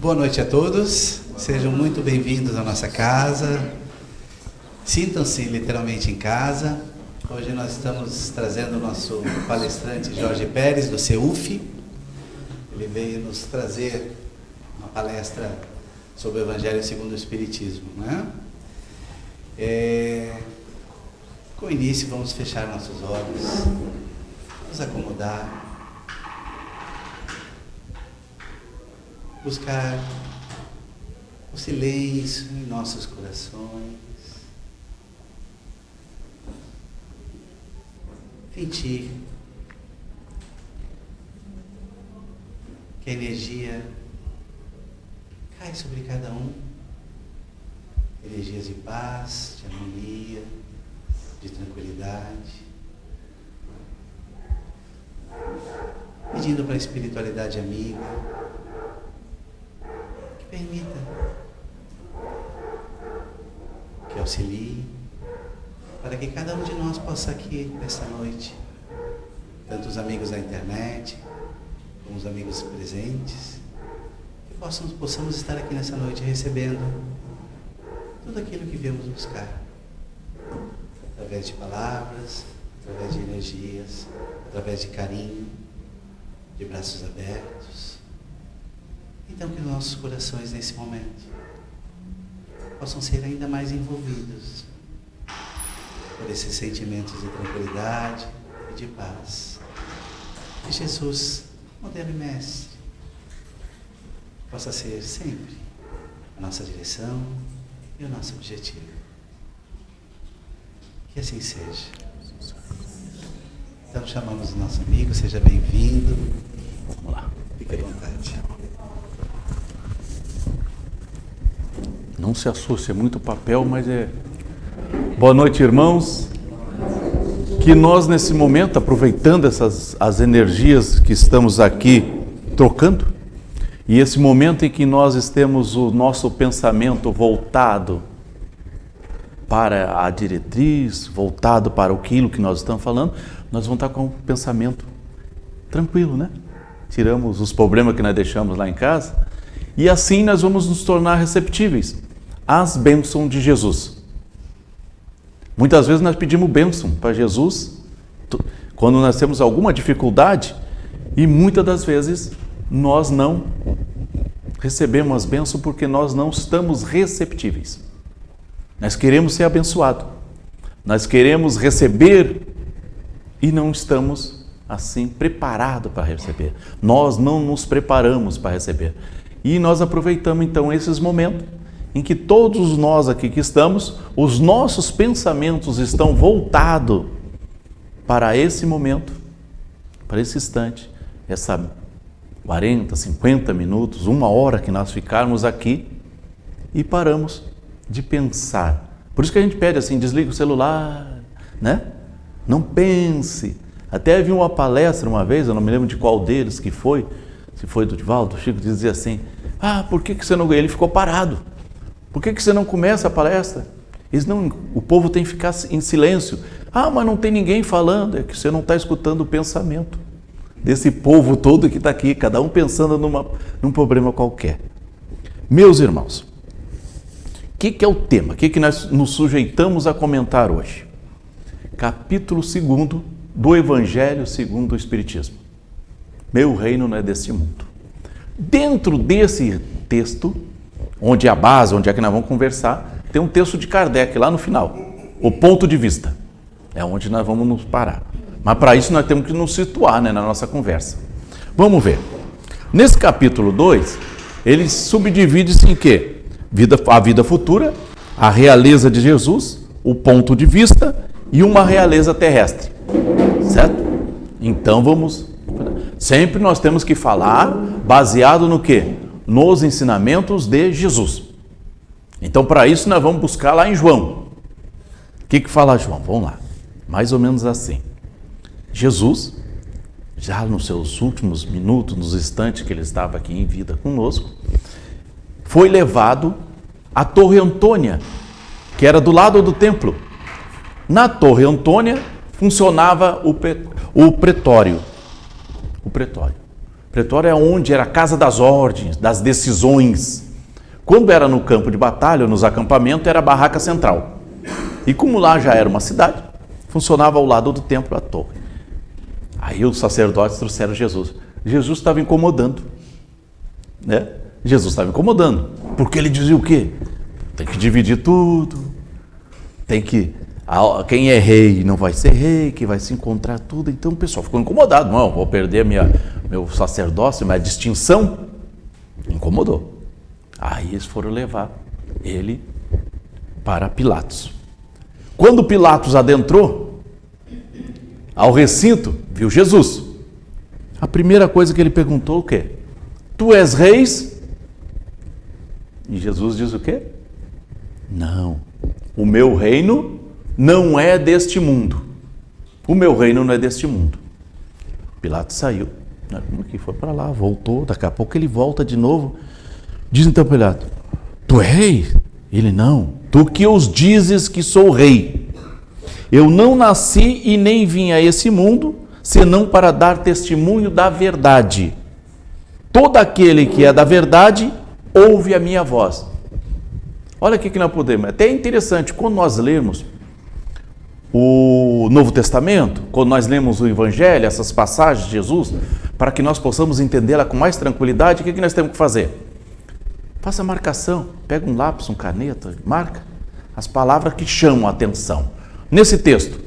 Boa noite a todos, sejam muito bem-vindos à nossa casa, sintam-se literalmente em casa. Hoje nós estamos trazendo o nosso palestrante Jorge Pérez, do CEUF. Ele veio nos trazer uma palestra sobre o Evangelho segundo o Espiritismo, né? Com o início, vamos fechar nossos olhos, nos acomodar, buscar o silêncio em nossos corações, sentir que a energia cai sobre cada um, energias de paz, de harmonia, de tranquilidade, pedindo para a espiritualidade amiga que permita, que auxilie, para que cada um de nós possa aqui, nesta noite, tanto os amigos da internet, como os amigos presentes, que possamos estar aqui nessa noite recebendo tudo aquilo que viemos buscar, através de palavras, através de energias, através de carinho, de braços abertos. Então que nossos corações nesse momento possam ser ainda mais envolvidos por esses sentimentos de tranquilidade e de paz. Que Jesus, modelo e mestre, possa ser sempre a nossa direção e o nosso objetivo. Que assim seja. Então chamamos o nosso amigo, seja bem-vindo. Vamos lá. Fique à vontade. Não se associa muito papel, mas é... Boa noite, irmãos. Que nós, nesse momento, aproveitando as energias que estamos aqui trocando, e esse momento em que nós temos o nosso pensamento voltado para a diretriz, voltado para aquilo que nós estamos falando, nós vamos estar com o pensamento tranquilo, né? Tiramos os problemas que nós deixamos lá em casa, e assim nós vamos nos tornar receptíveis às bênçãos de Jesus. Muitas vezes nós pedimos bênção para Jesus quando nós temos alguma dificuldade, e muitas das vezes nós não recebemos as bênçãos porque nós não estamos receptíveis. Nós queremos ser abençoados, nós queremos receber e não estamos assim preparados para receber. Nós não nos preparamos para receber. E nós aproveitamos então esses momentos em que todos nós aqui que estamos, os nossos pensamentos estão voltados para esse momento, para esse instante, essa 40, 50 minutos, 1 hora que nós ficarmos aqui e paramos de pensar. Por isso que a gente pede assim, desliga o celular, né? Não pense. Até vi uma palestra uma vez, eu não me lembro de qual deles que foi, se foi do Divaldo, do Chico, dizia assim, por que você não... Ele ficou parado. Por que você não começa a palestra? Eles não, o povo tem que ficar em silêncio. Mas não tem ninguém falando. É que você não está escutando o pensamento desse povo todo que está aqui, cada um pensando num problema qualquer. Meus irmãos, o que é o tema? O que nós nos sujeitamos a comentar hoje? Capítulo 2 do Evangelho segundo o Espiritismo. Meu reino não é deste mundo. Dentro desse texto, onde é a base, onde é que nós vamos conversar, tem um texto de Kardec lá no final, o ponto de vista, é onde nós vamos nos parar. Mas para isso nós temos que nos situar, né, na nossa conversa. Vamos ver. Nesse capítulo 2, ele subdivide-se em quê? A vida futura, a realeza de Jesus, o ponto de vista e uma realeza terrestre. Certo? Então vamos... Sempre nós temos que falar baseado no quê? Nos ensinamentos de Jesus. Então, para isso, nós vamos buscar lá em João. O que fala João? Vamos lá. Mais ou menos assim. Jesus, já nos seus últimos minutos, nos instantes que ele estava aqui em vida conosco, foi levado à Torre Antônia, que era do lado do templo. Na Torre Antônia funcionava o pretório. Pretório é onde era a casa das ordens, das decisões. Quando era no campo de batalha, nos acampamentos, era a barraca central. E como lá já era uma cidade, funcionava ao lado do templo a torre. Aí os sacerdotes trouxeram Jesus. Jesus estava incomodando, né? Jesus estava incomodando, porque ele dizia o quê? Tem que dividir tudo, tem que... Quem é rei não vai ser rei, que vai se encontrar tudo. Então o pessoal ficou incomodado. Não, vou perder meu sacerdócio, minha distinção. Incomodou. Aí eles foram levar ele para Pilatos. Quando Pilatos adentrou ao recinto, viu Jesus. A primeira coisa que ele perguntou o quê? Tu és reis? E Jesus diz o quê? Não, o meu reino não é deste mundo. O meu reino não é deste mundo. Pilatos saiu. Como que foi para lá, voltou, daqui a pouco ele volta de novo. Diz então Pilatos, tu és rei? Ele, não, tu que os dizes que sou rei. Eu não nasci e nem vim a esse mundo, senão para dar testemunho da verdade. Todo aquele que é da verdade, ouve a minha voz. Olha aqui que nós podemos, até é interessante, quando nós lemos o Novo Testamento, quando nós lemos o Evangelho, essas passagens de Jesus, para que nós possamos entendê-la com mais tranquilidade, o que nós temos que fazer? Faça marcação, pega um lápis, uma caneta, marca as palavras que chamam a atenção. Nesse texto,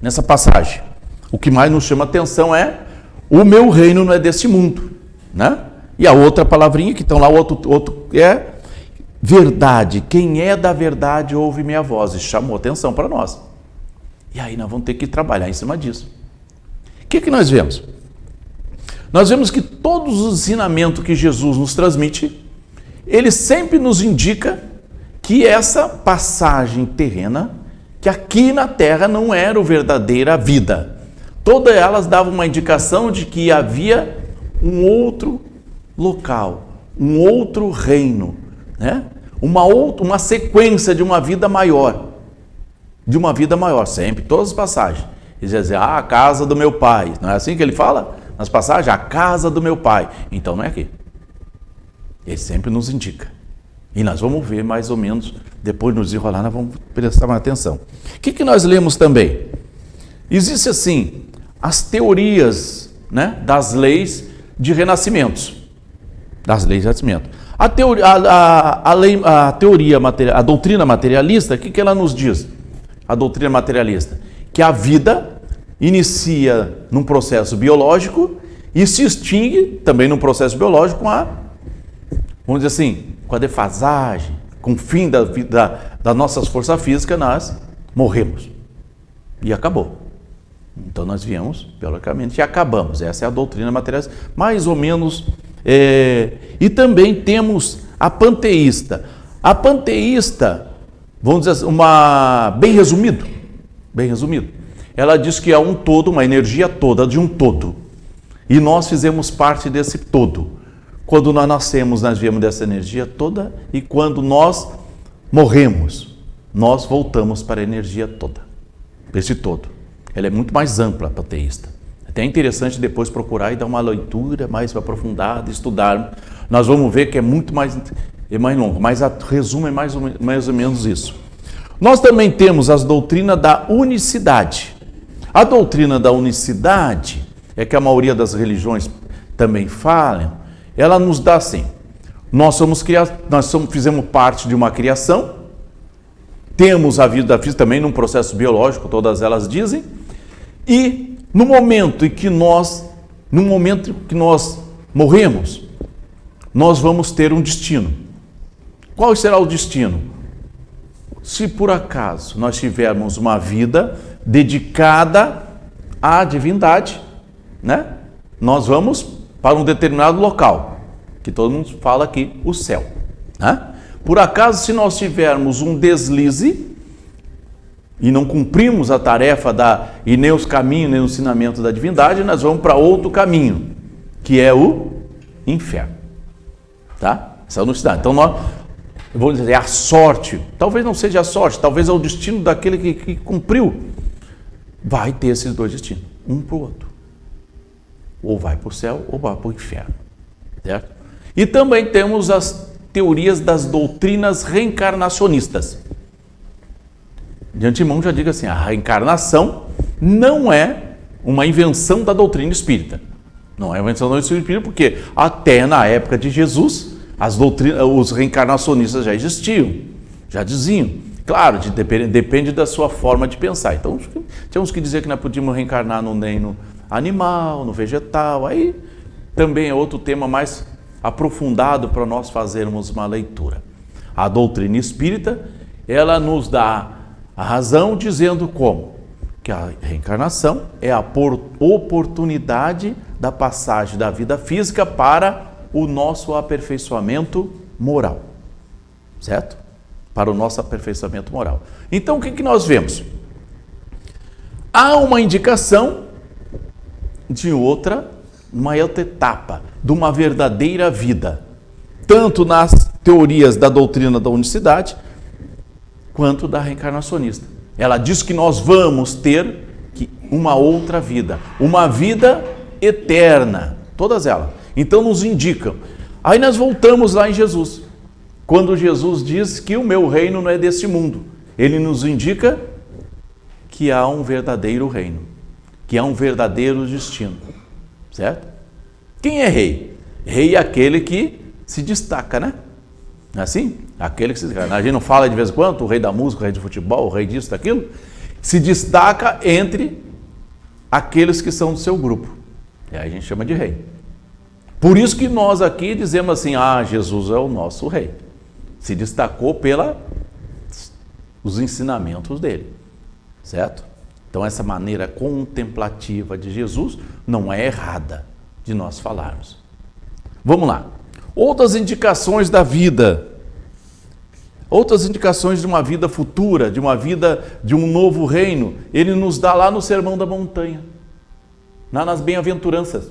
nessa passagem, o que mais nos chama a atenção é o meu reino não é deste mundo, né? E a outra palavrinha que estão lá, o outro é verdade. Quem é da verdade ouve minha voz. Isso chamou atenção para nós. E aí nós vamos ter que trabalhar em cima disso. O que nós vemos? Nós vemos que todos os ensinamentos que Jesus nos transmite, ele sempre nos indica que essa passagem terrena, que aqui na Terra não era a verdadeira vida. Todas elas davam uma indicação de que havia um outro local, um outro reino, né? Uma sequência de uma vida maior. De uma vida maior, sempre, todas as passagens. Ele dizia, a casa do meu pai. Não é assim que ele fala? Nas passagens, a casa do meu pai. Então não é aqui. Ele sempre nos indica. E nós vamos ver mais ou menos, depois nos enrolar, nós vamos prestar mais atenção. O que nós lemos também? Existe assim, as teorias, né, das leis de renascimentos. Das leis de renascimento. A doutrina materialista, o que ela nos diz? A doutrina materialista, que a vida inicia num processo biológico e se extingue também num processo biológico com a, vamos dizer assim, com a defasagem, com o fim das nossas forças físicas, nós morremos. E acabou. Então nós viemos, biologicamente, e acabamos. Essa é a doutrina materialista, mais ou menos. E também temos a panteísta. A panteísta, vamos dizer assim, bem resumido, ela diz que é um todo, uma energia toda de um todo. E nós fizemos parte desse todo. Quando nós nascemos, nós viemos dessa energia toda, e quando nós morremos, nós voltamos para a energia toda, esse todo. Ela é muito mais ampla, a panteísta. Até é interessante depois procurar e dar uma leitura mais aprofundada, estudar. Nós vamos ver que é muito mais longo, mas resumo é mais ou menos isso. Nós também temos as doutrinas da unicidade. A doutrina da unicidade, é que a maioria das religiões também falam, ela nos dá assim, nós fizemos parte de uma criação, temos a vida física também num processo biológico, todas elas dizem, e no momento em que nós morremos, nós vamos ter um destino. Qual será o destino? Se por acaso nós tivermos uma vida dedicada à divindade, né? Nós vamos para um determinado local, que todo mundo fala aqui, o céu. Né? Por acaso, se nós tivermos um deslize e não cumprimos a tarefa e nem os caminhos, nem o ensinamento da divindade, nós vamos para outro caminho, que é o inferno. Tá? Essa é a unicidade. Então, vamos dizer, é a sorte. Talvez não seja a sorte, talvez é o destino daquele que cumpriu. Vai ter esses dois destinos, um para o outro. Ou vai para o céu ou vai para o inferno. certo? E também temos as teorias das doutrinas reencarnacionistas. De antemão já digo assim, a reencarnação não é uma invenção da doutrina espírita. Não é uma invenção da doutrina espírita porque até na época de Jesus, os reencarnacionistas já existiam, já diziam. Claro, depende da sua forma de pensar. Então, tinha uns que diziam que nós podíamos reencarnar no reino animal, no vegetal. Aí também é outro tema mais aprofundado para nós fazermos uma leitura. A doutrina espírita, ela nos dá a razão dizendo como? Que a reencarnação é a oportunidade da passagem da vida física para o nosso aperfeiçoamento moral. Certo? Para o nosso aperfeiçoamento moral. Então, o que nós vemos? Há uma indicação de uma outra etapa, de uma verdadeira vida, tanto nas teorias da doutrina da unicidade, quanto da reencarnacionista. Ela diz que nós vamos ter uma outra vida, uma vida eterna, todas elas. Então, nos indicam. Aí nós voltamos lá em Jesus. Quando Jesus diz que o meu reino não é deste mundo, ele nos indica que há um verdadeiro reino, que há um verdadeiro destino, certo? Quem é rei? Rei é aquele que se destaca, né? Não é assim? Aquele que se destaca. A gente não fala de vez em quando, o rei da música, o rei de futebol, o rei disso, daquilo, se destaca entre aqueles que são do seu grupo. E aí a gente chama de rei. Por isso que nós aqui dizemos assim, Jesus é o nosso rei. Se destacou pelos ensinamentos dele, certo? Então essa maneira contemplativa de Jesus não é errada de nós falarmos. Vamos lá. Outras indicações da vida, outras indicações de uma vida futura, de uma vida de um novo reino, ele nos dá lá no Sermão da Montanha, lá nas bem-aventuranças,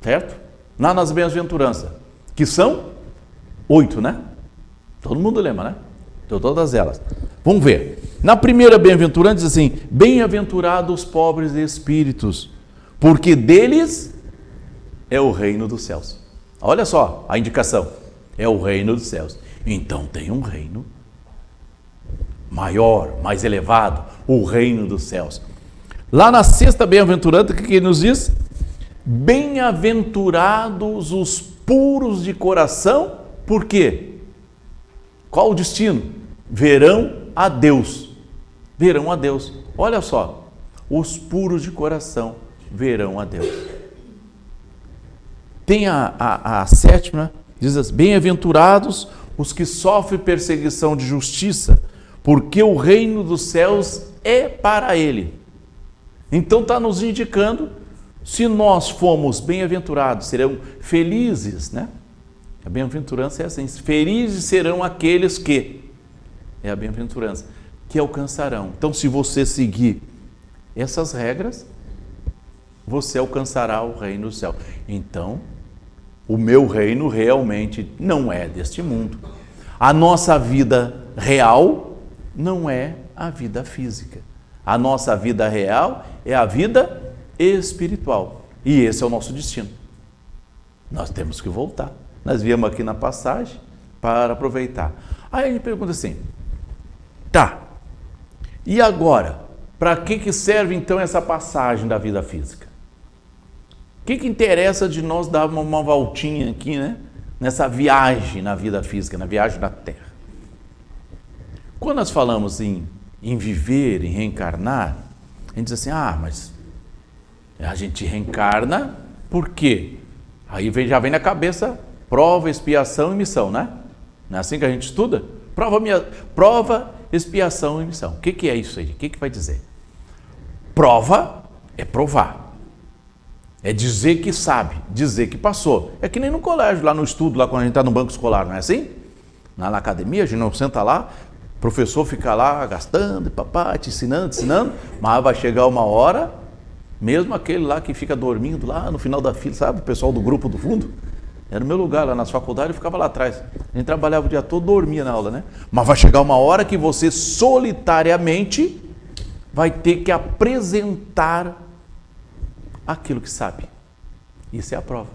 certo? Lá nas bem-aventuranças, que são 8, né? Todo mundo lembra, né? Então, todas elas. Vamos ver. Na primeira bem-aventurança diz assim, bem-aventurados os pobres de espíritos, porque deles é o reino dos céus. Olha só a indicação, é o reino dos céus. Então tem um reino maior, mais elevado, o reino dos céus. Lá na sexta bem-aventurança, o que ele nos diz? Bem-aventurados os puros de coração, por quê? Qual o destino? Verão a Deus. Verão a Deus. Olha só, os puros de coração verão a Deus. Tem a sétima, diz assim, bem-aventurados os que sofrem perseguição de justiça, porque o reino dos céus é para ele. Então está nos indicando, se nós fomos bem-aventurados, serão felizes, né? A bem-aventurança é assim, felizes serão aqueles que, é a bem-aventurança, que alcançarão. Então, se você seguir essas regras, você alcançará o reino do céu. Então, o meu reino realmente não é deste mundo. A nossa vida real não é a vida física. A nossa vida real é a vida espiritual. E esse é o nosso destino. Nós temos que voltar. Nós viemos aqui na passagem para aproveitar. Aí a gente pergunta assim, tá, e agora? Para que serve então essa passagem da vida física? O que interessa de nós dar uma voltinha aqui, né? Nessa viagem na vida física, na viagem da Terra? Quando nós falamos em viver, em reencarnar, a gente diz assim, mas a gente reencarna por quê? Aí já vem na cabeça prova, expiação e missão, né? Não é assim que a gente estuda? Prova, expiação e missão. O que é isso aí? O que vai dizer? Prova é provar. É dizer que sabe, dizer que passou. É que nem no colégio, lá no estudo, lá quando a gente está no banco escolar, não é assim? Lá na academia, a gente não senta lá, o professor fica lá gastando, papai, te ensinando, mas vai chegar uma hora, mesmo aquele lá que fica dormindo lá no final da fila, sabe? O pessoal do grupo do fundo. Era o meu lugar lá nas faculdades, eu ficava lá atrás. A gente trabalhava o dia todo, dormia na aula, né? Mas vai chegar uma hora que você solitariamente vai ter que apresentar aquilo que sabe. Isso é a prova.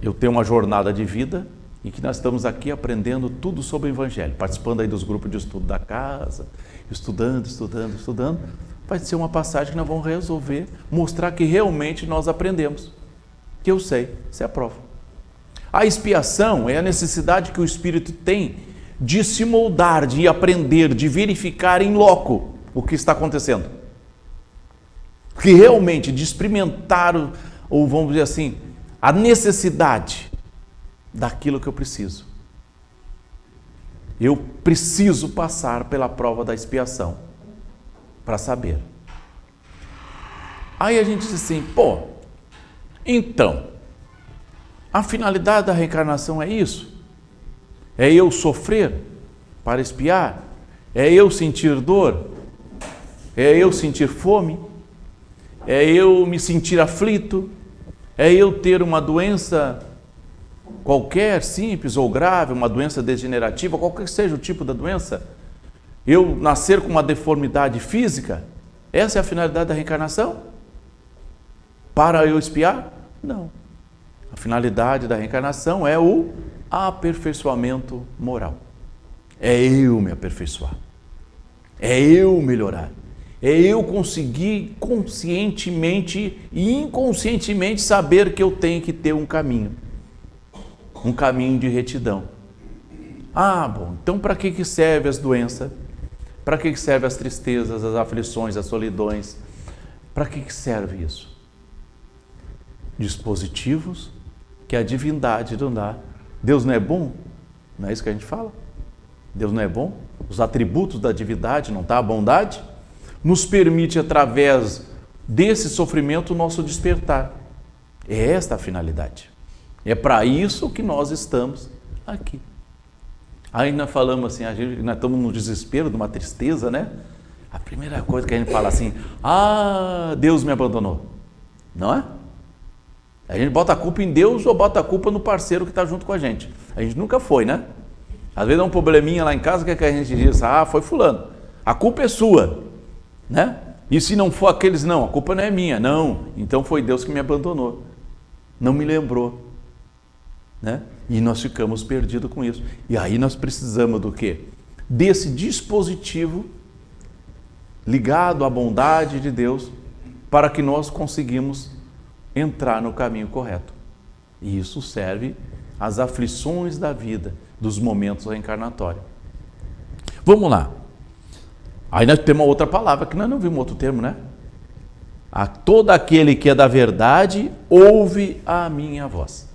eu tenho uma jornada de vida em que nós estamos aqui aprendendo tudo sobre o Evangelho, participando aí dos grupos de estudo da casa, estudando. Vai ser uma passagem que nós vamos resolver, mostrar que realmente nós aprendemos, que eu sei, isso é a prova. A expiação é a necessidade que o Espírito tem de se moldar, de aprender, de verificar em loco o que está acontecendo. Que realmente de experimentar, ou vamos dizer assim, a necessidade daquilo que eu preciso. Eu preciso passar pela prova da expiação para saber. Aí a gente diz assim, então, a finalidade da reencarnação é isso? É eu sofrer para expiar? É eu sentir dor? É eu sentir fome? É eu me sentir aflito? É eu ter uma doença qualquer, simples ou grave, uma doença degenerativa, qualquer que seja o tipo da doença? Eu nascer com uma deformidade física? Essa é a finalidade da reencarnação? Para eu expiar? Não. A finalidade da reencarnação é o aperfeiçoamento moral. É eu me aperfeiçoar. É eu melhorar. É eu conseguir conscientemente e inconscientemente saber que eu tenho que ter um caminho de retidão. Então para que serve as doenças? Para que serve as tristezas, as aflições, as solidões? Para que serve isso? Dispositivos que a divindade não dá. Deus não é bom? Não é isso que a gente fala? Deus não é bom? Os atributos da divindade, não está a bondade? Nos permite, através desse sofrimento, o nosso despertar. É esta a finalidade. É para isso que nós estamos aqui. Aí nós falamos assim, nós estamos no desespero, numa tristeza, né? A primeira coisa que a gente fala assim, Deus me abandonou. Não é? A gente bota a culpa em Deus ou bota a culpa no parceiro que está junto com a gente. A gente nunca foi, né? Às vezes dá um probleminha lá em casa, que a gente diz, foi fulano. A culpa é sua, né? E se não for aqueles, não, a culpa não é minha. Não, então foi Deus que me abandonou. Não me lembrou, né? E nós ficamos perdidos com isso. E aí nós precisamos do quê? Desse dispositivo ligado à bondade de Deus para que nós conseguimos entrar no caminho correto. E isso serve às aflições da vida, dos momentos reencarnatórios. Vamos lá. Aí nós temos uma outra palavra, que nós não vimos outro termo, né? A todo aquele que é da verdade, ouve a minha voz.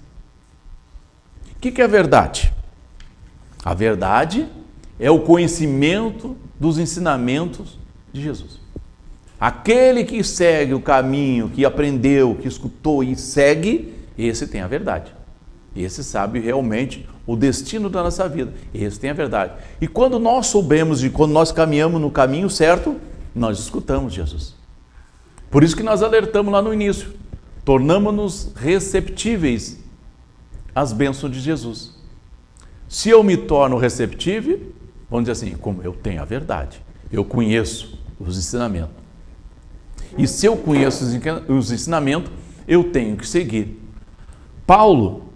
O que é a verdade? A verdade é o conhecimento dos ensinamentos de Jesus. Aquele que segue o caminho, que aprendeu, que escutou e segue, esse tem a verdade. Esse sabe realmente o destino da nossa vida. Esse tem a verdade. E quando nós soubemos, quando nós caminhamos no caminho certo, nós escutamos Jesus. Por isso que nós alertamos lá no início. Tornamos-nos receptíveis às bênçãos de Jesus. Se eu me torno receptível, vamos dizer assim, como eu tenho a verdade, eu conheço os ensinamentos. E se eu conheço os ensinamentos, eu tenho que seguir. Paulo,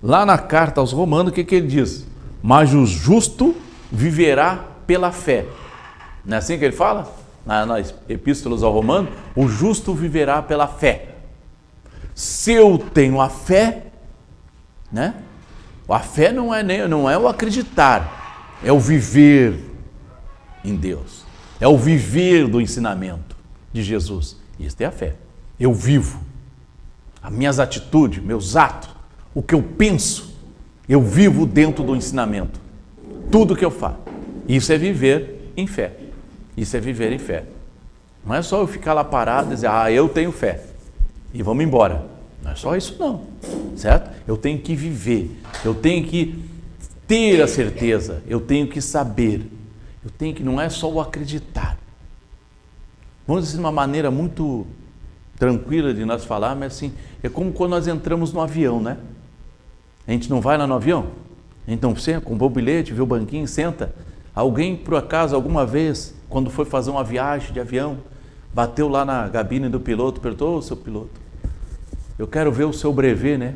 lá na carta aos Romanos, o que ele diz? Mas o justo viverá pela fé. Não é assim que ele fala? Nas epístolas aos Romanos, o justo viverá pela fé. Se eu tenho a fé, né? A fé não é o acreditar, é o viver em Deus. É o viver do ensinamento de Jesus. Isso é a fé. Eu vivo. As minhas atitudes, meus atos, o que eu penso, eu vivo dentro do ensinamento. Tudo que eu faço. Isso é viver em fé. Isso é viver em fé. Não é só eu ficar lá parado e dizer, eu tenho fé e vamos embora. Não é só isso não, certo? Eu tenho que viver, eu tenho que ter a certeza, eu tenho que saber, eu tenho que, não é só o acreditar. Vamos dizer de uma maneira muito tranquila de nós falar, mas assim, é como quando nós entramos no avião, né? A gente não vai lá no avião? Então você comprou o bilhete, viu o banquinho, senta. Alguém, por acaso, alguma vez, quando foi fazer uma viagem de avião, bateu lá na cabine do piloto, perguntou, seu piloto, eu quero ver o seu brevet, né?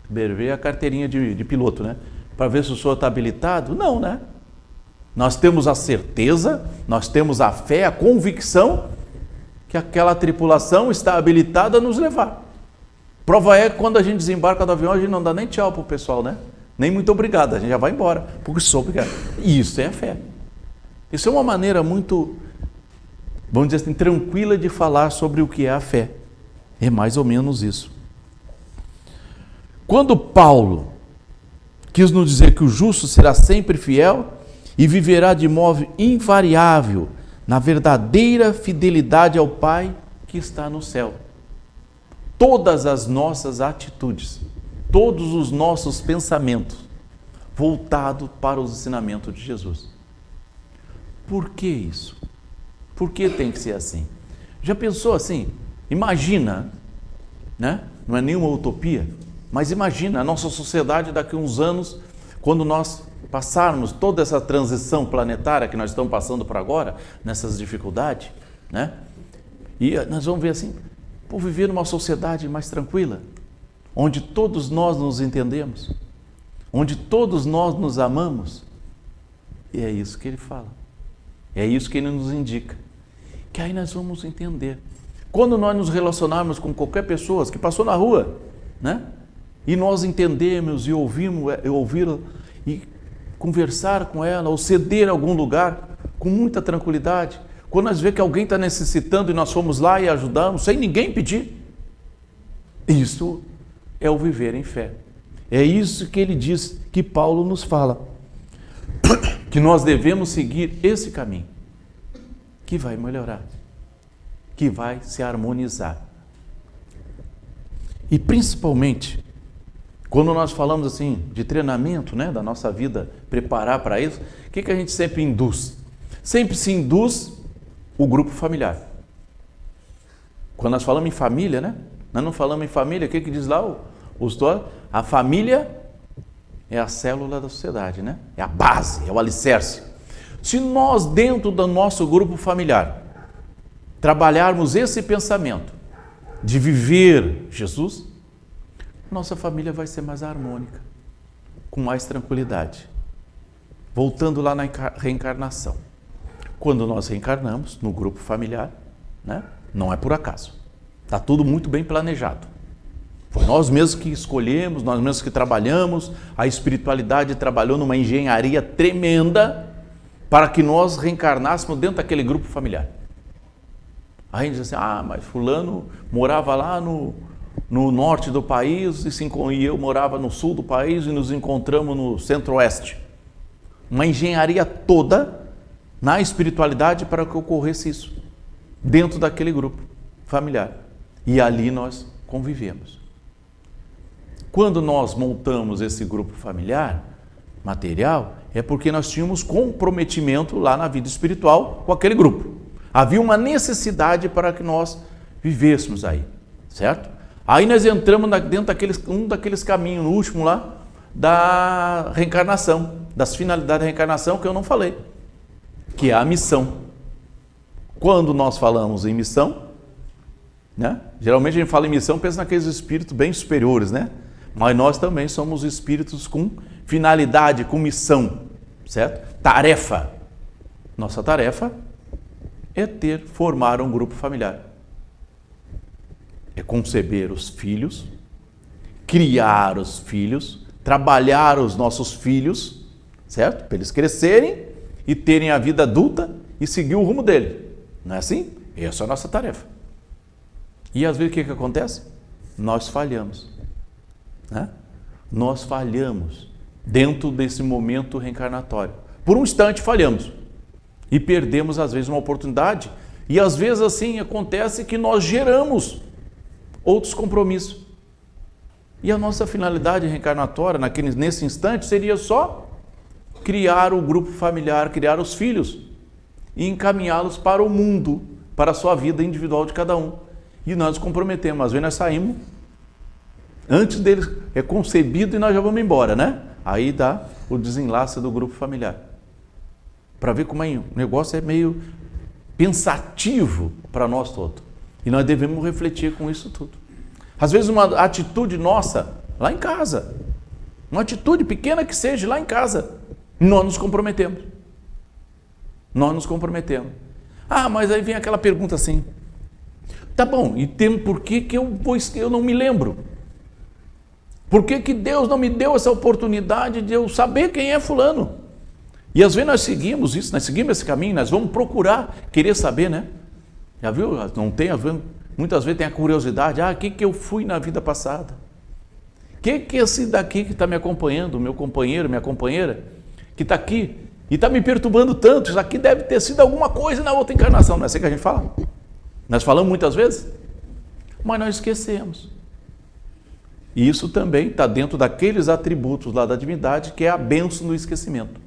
Ver a carteirinha de piloto, né? Para ver se o senhor está habilitado. Não, né? Nós temos a certeza, nós temos a fé, a convicção que aquela tripulação está habilitada a nos levar. Prova é que quando a gente desembarca do avião, a gente não dá nem tchau para o pessoal, né? Nem muito obrigado, a gente já vai embora, porque soube que isso é a fé. Isso é uma maneira muito, vamos dizer assim, tranquila de falar sobre o que é a fé. É mais ou menos isso. Quando Paulo quis nos dizer que o justo será sempre fiel e viverá de modo invariável na verdadeira fidelidade ao Pai que está no céu, todas as nossas atitudes, todos os nossos pensamentos voltados para os ensinamentos de Jesus. Por que isso? Por que tem que ser assim? Já pensou assim? Imagina, né? Não é nenhuma utopia, mas imagina a nossa sociedade daqui a uns anos, quando nós passarmos toda essa transição planetária que nós estamos passando por agora, nessas dificuldades, né? E nós vamos ver assim, por viver numa sociedade mais tranquila, onde todos nós nos entendemos, onde todos nós nos amamos. E é isso que ele fala, é isso que ele nos indica, que aí nós vamos entender. Quando nós nos relacionarmos com qualquer pessoa que passou na rua, né? E nós entendemos e ouvi-la e conversar com ela, ou ceder a algum lugar com muita tranquilidade. Quando nós vemos que alguém está necessitando e nós fomos lá e ajudamos, sem ninguém pedir, isso é o viver em fé. É isso que ele diz, que Paulo nos fala, que nós devemos seguir esse caminho, que vai melhorar, que vai se harmonizar. E principalmente, quando nós falamos assim de treinamento, né, da nossa vida, preparar para isso, o que a gente sempre induz? Sempre se induz o grupo familiar. Quando nós falamos em família, né? Nós não falamos em família, o que diz lá o histórico? A família é a célula da sociedade, né? É a base, é o alicerce. Se nós, dentro do nosso grupo familiar, trabalharmos esse pensamento de viver Jesus, nossa família vai ser mais harmônica, com mais tranquilidade. Voltando lá na reencarnação. Quando nós reencarnamos no grupo familiar, né, não é por acaso. Está tudo muito bem planejado. Foi nós mesmos que escolhemos, nós mesmos que trabalhamos, a espiritualidade trabalhou numa engenharia tremenda para que nós reencarnássemos dentro daquele grupo familiar. Aí a gente diz assim, mas fulano morava lá no norte do país e eu morava no sul do país e nos encontramos no centro-oeste. Uma engenharia toda na espiritualidade para que ocorresse isso, dentro daquele grupo familiar. E ali nós convivemos. Quando nós montamos esse grupo familiar, material, é porque nós tínhamos comprometimento lá na vida espiritual com aquele grupo. Havia uma necessidade para que nós vivêssemos aí, certo? Aí nós entramos dentro daqueles caminhos, no último lá, da reencarnação, das finalidades da reencarnação que eu não falei, que é a missão. Quando nós falamos em missão, né? Geralmente a gente fala em missão, pensa naqueles espíritos bem superiores, né? Mas nós também somos espíritos com finalidade, com missão, certo? Tarefa. Nossa tarefa é formar um grupo familiar. É conceber os filhos, criar os filhos, trabalhar os nossos filhos, certo? Para eles crescerem e terem a vida adulta e seguir o rumo dele. Não é assim? Essa é a nossa tarefa. E às vezes o que acontece? Nós falhamos. Né? Nós falhamos dentro desse momento reencarnatório. Por um instante falhamos e perdemos às vezes uma oportunidade e às vezes assim acontece que nós geramos outros compromissos. E a nossa finalidade reencarnatória nesse instante seria só criar o grupo familiar, criar os filhos e encaminhá-los para o mundo, para a sua vida individual de cada um. E nós nos comprometemos, às vezes nós saímos antes deles, é concebido e nós já vamos embora, né? Aí dá o desenlace do grupo familiar. Para ver como o negócio é meio pensativo para nós todos. E nós devemos refletir com isso tudo. Às vezes uma atitude nossa lá em casa. Uma atitude pequena que seja, lá em casa. Nós nos comprometemos. Nós nos comprometemos. Ah, mas aí vem aquela pergunta assim. Tá bom, e tem por que eu não me lembro? Por que Deus não me deu essa oportunidade de eu saber quem é fulano? E às vezes nós seguimos isso, nós seguimos esse caminho, nós vamos procurar, querer saber, né? Já viu? Não tem, muitas vezes tem a curiosidade, o que eu fui na vida passada? O que esse daqui que está me acompanhando, meu companheiro, minha companheira, que está aqui e está me perturbando tanto, isso aqui deve ter sido alguma coisa na outra encarnação, não é assim que a gente fala? Nós falamos muitas vezes, mas nós esquecemos. E isso também está dentro daqueles atributos lá da divindade, que é a bênção do esquecimento.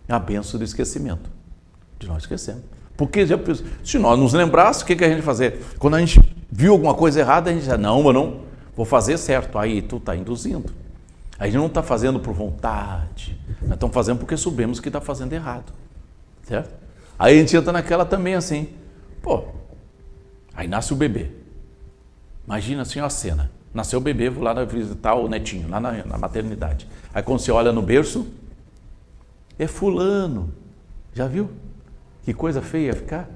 A bênção do esquecimento. De nós esquecemos. Porque se nós nos lembrássemos, o que a gente fazer? Quando a gente viu alguma coisa errada, a gente diz, não, eu não vou fazer certo. Aí tu está induzindo. A gente não está fazendo por vontade. Nós estamos fazendo porque soubemos que está fazendo errado. Certo? Aí a gente entra naquela também assim. Aí nasce o bebê. Imagina assim a cena. Nasceu o bebê, vou lá visitar o netinho, lá na maternidade. Aí quando você olha no berço, é fulano. Já viu? Que coisa feia ficar.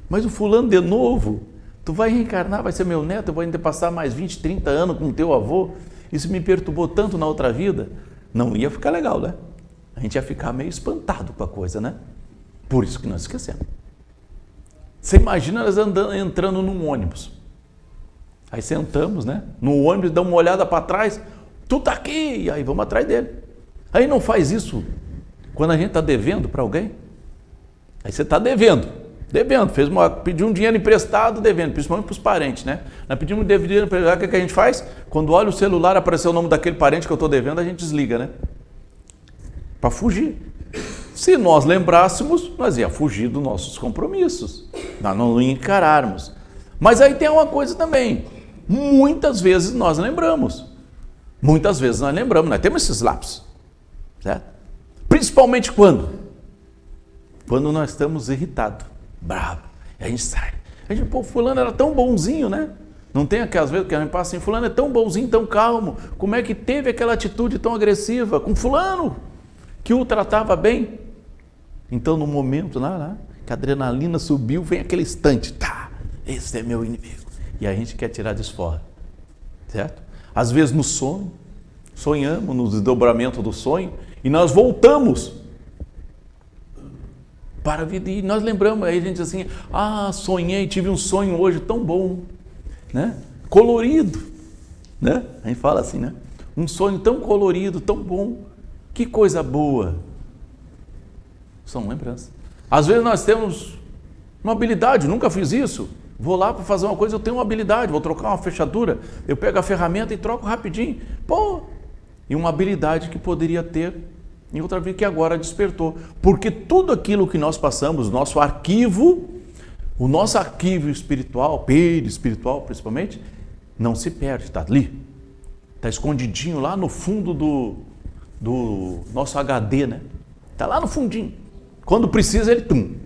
Mas o fulano de novo, tu vai reencarnar, vai ser meu neto, eu vou ainda passar mais 20, 30 anos com o teu avô. Isso me perturbou tanto na outra vida. Não ia ficar legal, né? A gente ia ficar meio espantado com a coisa, né? Por isso que nós esquecemos. Você imagina nós entrando num ônibus. Aí sentamos, né? No ônibus, dá uma olhada para trás, tu tá aqui, e aí vamos atrás dele. Aí não faz isso quando a gente está devendo para alguém. Aí você está devendo, pediu um dinheiro emprestado, devendo, principalmente para os parentes, né? Nós pedimos dinheiro emprestado, o que a gente faz? Quando olha o celular, apareceu o nome daquele parente que eu estou devendo, a gente desliga, né? Para fugir. Se nós lembrássemos, nós ia fugir dos nossos compromissos, nós não encararmos. Mas aí tem uma coisa também, muitas vezes nós lembramos, nós temos esses lapsos, certo? Principalmente quando nós estamos irritados, bravo, e a gente sai, fulano era tão bonzinho, né? Não tem aquelas vezes que a gente passa assim, fulano é tão bonzinho, tão calmo, como é que teve aquela atitude tão agressiva com fulano, que o tratava bem? Então no momento lá, que a adrenalina subiu, vem aquele instante, esse é meu inimigo. E a gente quer tirar desforra, certo? Às vezes no sonho, sonhamos no desdobramento do sonho e nós voltamos para a vida e nós lembramos, aí a gente diz assim, sonhei, tive um sonho hoje tão bom, né? Colorido, né? A gente fala assim, né? Um sonho tão colorido, tão bom, que coisa boa. São lembranças. Às vezes nós temos uma habilidade, nunca fiz isso. Vou lá para fazer uma coisa, eu tenho uma habilidade, vou trocar uma fechadura, eu pego a ferramenta e troco rapidinho. E uma habilidade que poderia ter em outra vida que agora despertou. Porque tudo aquilo que nós passamos, o nosso arquivo espiritual, perispiritual principalmente, não se perde, está ali. Está escondidinho lá no fundo do nosso HD, né? Está lá no fundinho. Quando precisa, ele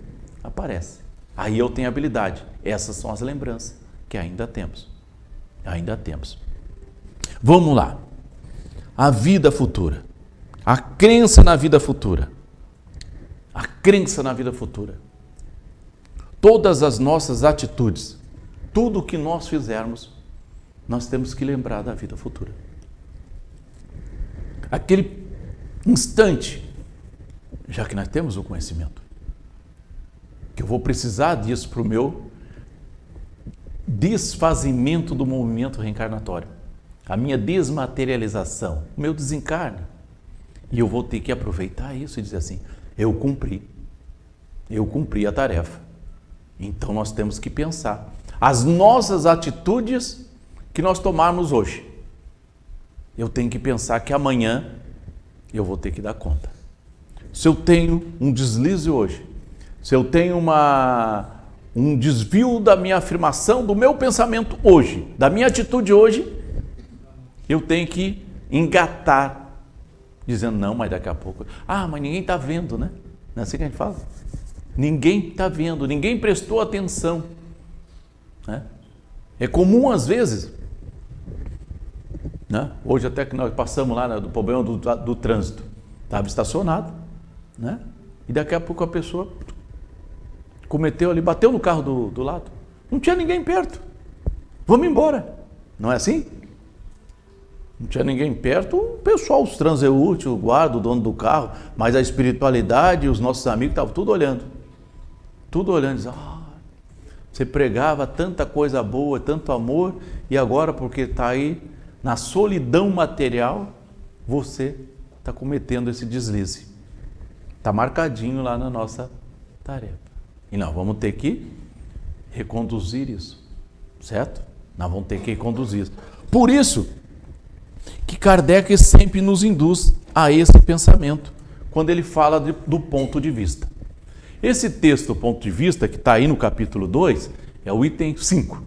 aparece. Aí eu tenho habilidade. Essas são as lembranças que ainda temos. Vamos lá. A vida futura. A crença na vida futura. Todas as nossas atitudes, tudo o que nós fizermos, nós temos que lembrar da vida futura. Aquele instante, já que nós temos o conhecimento, que eu vou precisar disso para o meu desfazimento do movimento reencarnatório, a minha desmaterialização, o meu desencarne. E eu vou ter que aproveitar isso e dizer assim, eu cumpri a tarefa. Então nós temos que pensar as nossas atitudes que nós tomarmos hoje. Eu tenho que pensar que amanhã eu vou ter que dar conta. Se eu tenho um deslize hoje, se eu tenho um desvio da minha afirmação, do meu pensamento hoje, da minha atitude hoje, eu tenho que engatar, dizendo, não, mas daqui a pouco, mas ninguém está vendo, né? Não é assim que a gente fala? Ninguém está vendo, ninguém prestou atenção. Né? É comum, às vezes, né? Hoje até que nós passamos lá, né, do problema do trânsito. Estava estacionado, né? E daqui a pouco a pessoa cometeu ali, bateu no carro do lado. Não tinha ninguém perto. Vamos embora. Não é assim? Não tinha ninguém perto, o pessoal, os transeúntes, o guarda, o dono do carro, mas a espiritualidade, os nossos amigos estavam tudo olhando. Tudo olhando, dizendo, você pregava tanta coisa boa, tanto amor, e agora porque está aí na solidão material, você está cometendo esse deslize. Está marcadinho lá na nossa tarefa. E nós vamos ter que reconduzir isso, certo? Nós vamos ter que reconduzir isso. Por isso que Kardec sempre nos induz a esse pensamento, quando ele fala do ponto de vista. Esse texto, ponto de vista, que está aí no capítulo 2, é o item 5.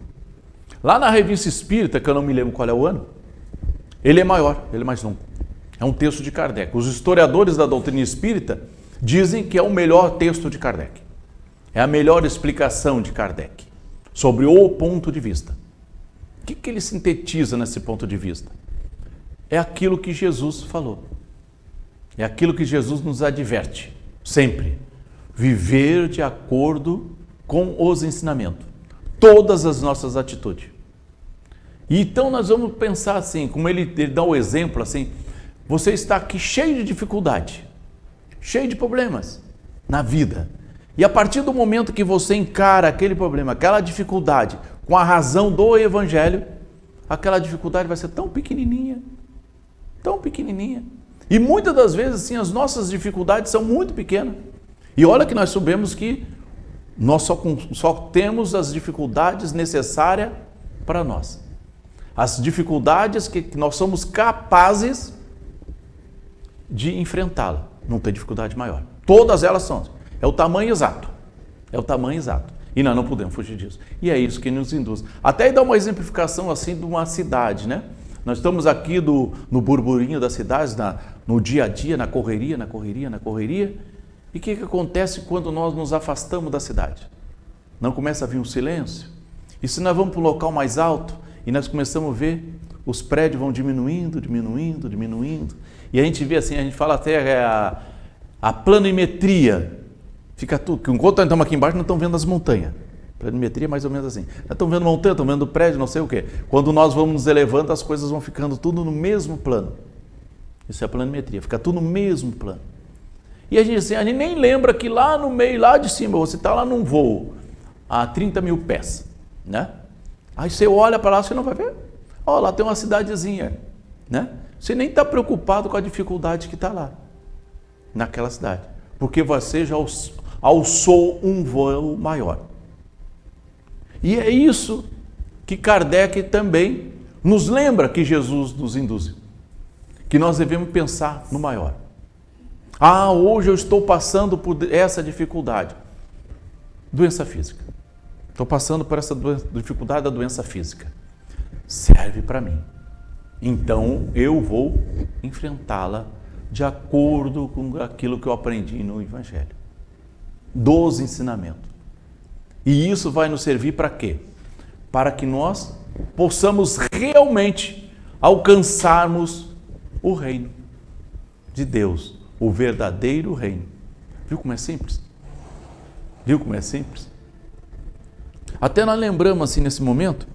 Lá na Revista Espírita, que eu não me lembro qual é o ano, ele é maior, ele é mais longo. É um texto de Kardec. Os historiadores da doutrina espírita dizem que é o melhor texto de Kardec. É a melhor explicação de Kardec sobre o ponto de vista. O que ele sintetiza nesse ponto de vista? É aquilo que Jesus falou. É aquilo que Jesus nos adverte, sempre. Viver de acordo com os ensinamentos. Todas as nossas atitudes. E então nós vamos pensar assim, como ele dá o exemplo assim, você está aqui cheio de dificuldade, cheio de problemas na vida. E a partir do momento que você encara aquele problema, aquela dificuldade, com a razão do Evangelho, aquela dificuldade vai ser tão pequenininha. Tão pequenininha. E muitas das vezes, assim, as nossas dificuldades são muito pequenas. E olha que nós sabemos que nós só temos as dificuldades necessárias para nós. As dificuldades que nós somos capazes de enfrentá-la. Não tem dificuldade maior. Todas elas são. É o tamanho exato. É o tamanho exato. E nós não podemos fugir disso. E é isso que nos induz. Até dar uma exemplificação assim de uma cidade, né? Nós estamos aqui no burburinho das cidades, no dia a dia, na correria. E o que acontece quando nós nos afastamos da cidade? Não começa a vir um silêncio? E se nós vamos para um local mais alto e nós começamos a ver os prédios vão diminuindo. E a gente vê assim, a gente fala até a planimetria. Fica tudo, que enquanto nós estamos aqui embaixo, nós estamos vendo as montanhas. Planimetria é mais ou menos assim. Nós estamos vendo montanha, estamos vendo prédio, não sei o quê. Quando nós vamos nos elevando, as coisas vão ficando tudo no mesmo plano. Isso é a planimetria, fica tudo no mesmo plano. E a gente nem lembra que lá no meio, lá de cima, você está lá num voo a 30 mil pés, né? Aí você olha para lá, você não vai ver. Ó, lá tem uma cidadezinha, né? Você nem está preocupado com a dificuldade que está lá, naquela cidade. Porque você já alçou um voo maior. E é isso que Kardec também nos lembra que Jesus nos induz. Que nós devemos pensar no maior. Hoje eu estou passando por essa dificuldade. Doença física. Estou passando por essa dificuldade da doença física. Serve para mim. Então eu vou enfrentá-la de acordo com aquilo que eu aprendi no Evangelho. Dos ensinamentos. E isso vai nos servir para quê? Para que nós possamos realmente alcançarmos o reino de Deus, o verdadeiro reino. Viu como é simples? Viu como é simples? Até nós lembramos assim nesse momento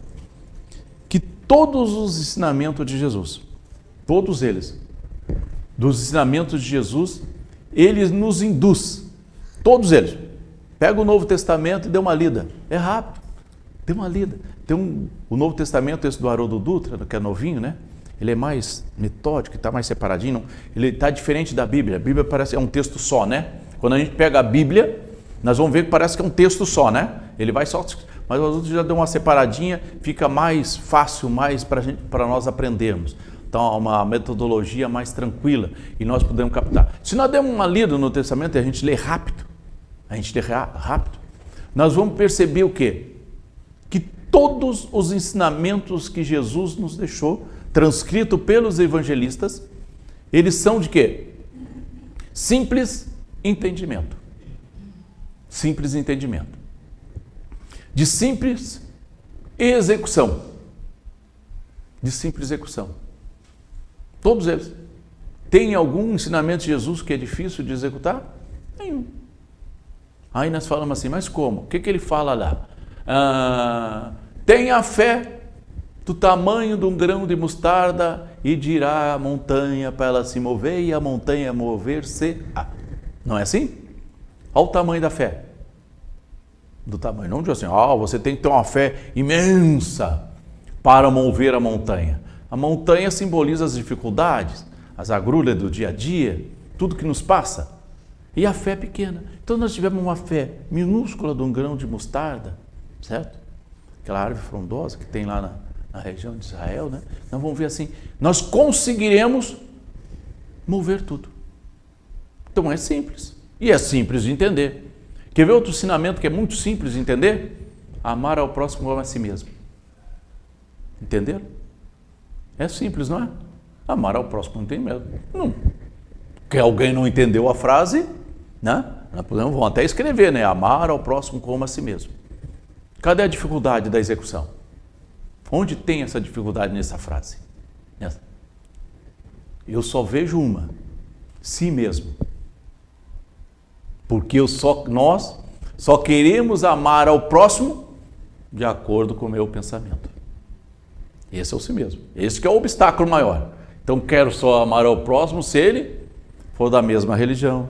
que todos os ensinamentos de Jesus, todos eles, dos ensinamentos de Jesus, eles nos induz, todos eles. Pega o Novo Testamento e dê uma lida. É rápido. Dê uma lida. O Novo Testamento, esse do Haroldo Dutra, que é novinho, né? Ele é mais metódico, está mais separadinho. Ele está diferente da Bíblia. A Bíblia parece é um texto só, né? Quando a gente pega a Bíblia, nós vamos ver que parece que é um texto só, né? Ele vai só... Mas os outros já dão uma separadinha, fica mais fácil, mais para nós aprendermos. Então, uma metodologia mais tranquila e nós podemos captar. Se nós dermos uma lida no Testamento e a gente lê rápido, nós vamos perceber o quê? Que todos os ensinamentos que Jesus nos deixou, transcrito pelos evangelistas, eles são de quê? Simples entendimento. Simples entendimento. De simples execução. De simples execução. Todos eles. Tem algum ensinamento de Jesus que é difícil de executar? Nenhum. Aí nós falamos assim, mas como? O que ele fala lá? Tenha fé do tamanho de um grão de mostarda e dirá a montanha para ela se mover e a montanha mover-se. Não é assim? Olha o tamanho da fé. Do tamanho, não diz assim, você tem que ter uma fé imensa para mover a montanha. A montanha simboliza as dificuldades, as agrulhas do dia a dia, tudo que nos passa. E a fé é pequena. Então nós tivemos uma fé minúscula de um grão de mostarda, certo? Aquela árvore frondosa que tem lá na região de Israel, né? Nós vamos ver assim, nós conseguiremos mover tudo. Então é simples. E é simples de entender. Quer ver outro ensinamento que é muito simples de entender? Amar ao próximo como a si mesmo. Entenderam? É simples, não é? Amar ao próximo não tem medo. Não. Porque alguém não entendeu a frase, né? Nós vamos até escrever, né? Amar ao próximo como a si mesmo. Cadê a dificuldade da execução? Onde tem essa dificuldade nessa frase? Eu só vejo uma. Si mesmo. Porque nós só queremos amar ao próximo de acordo com o meu pensamento. Esse é o si mesmo. Esse que é o obstáculo maior. Então quero só amar ao próximo se ele for da mesma religião,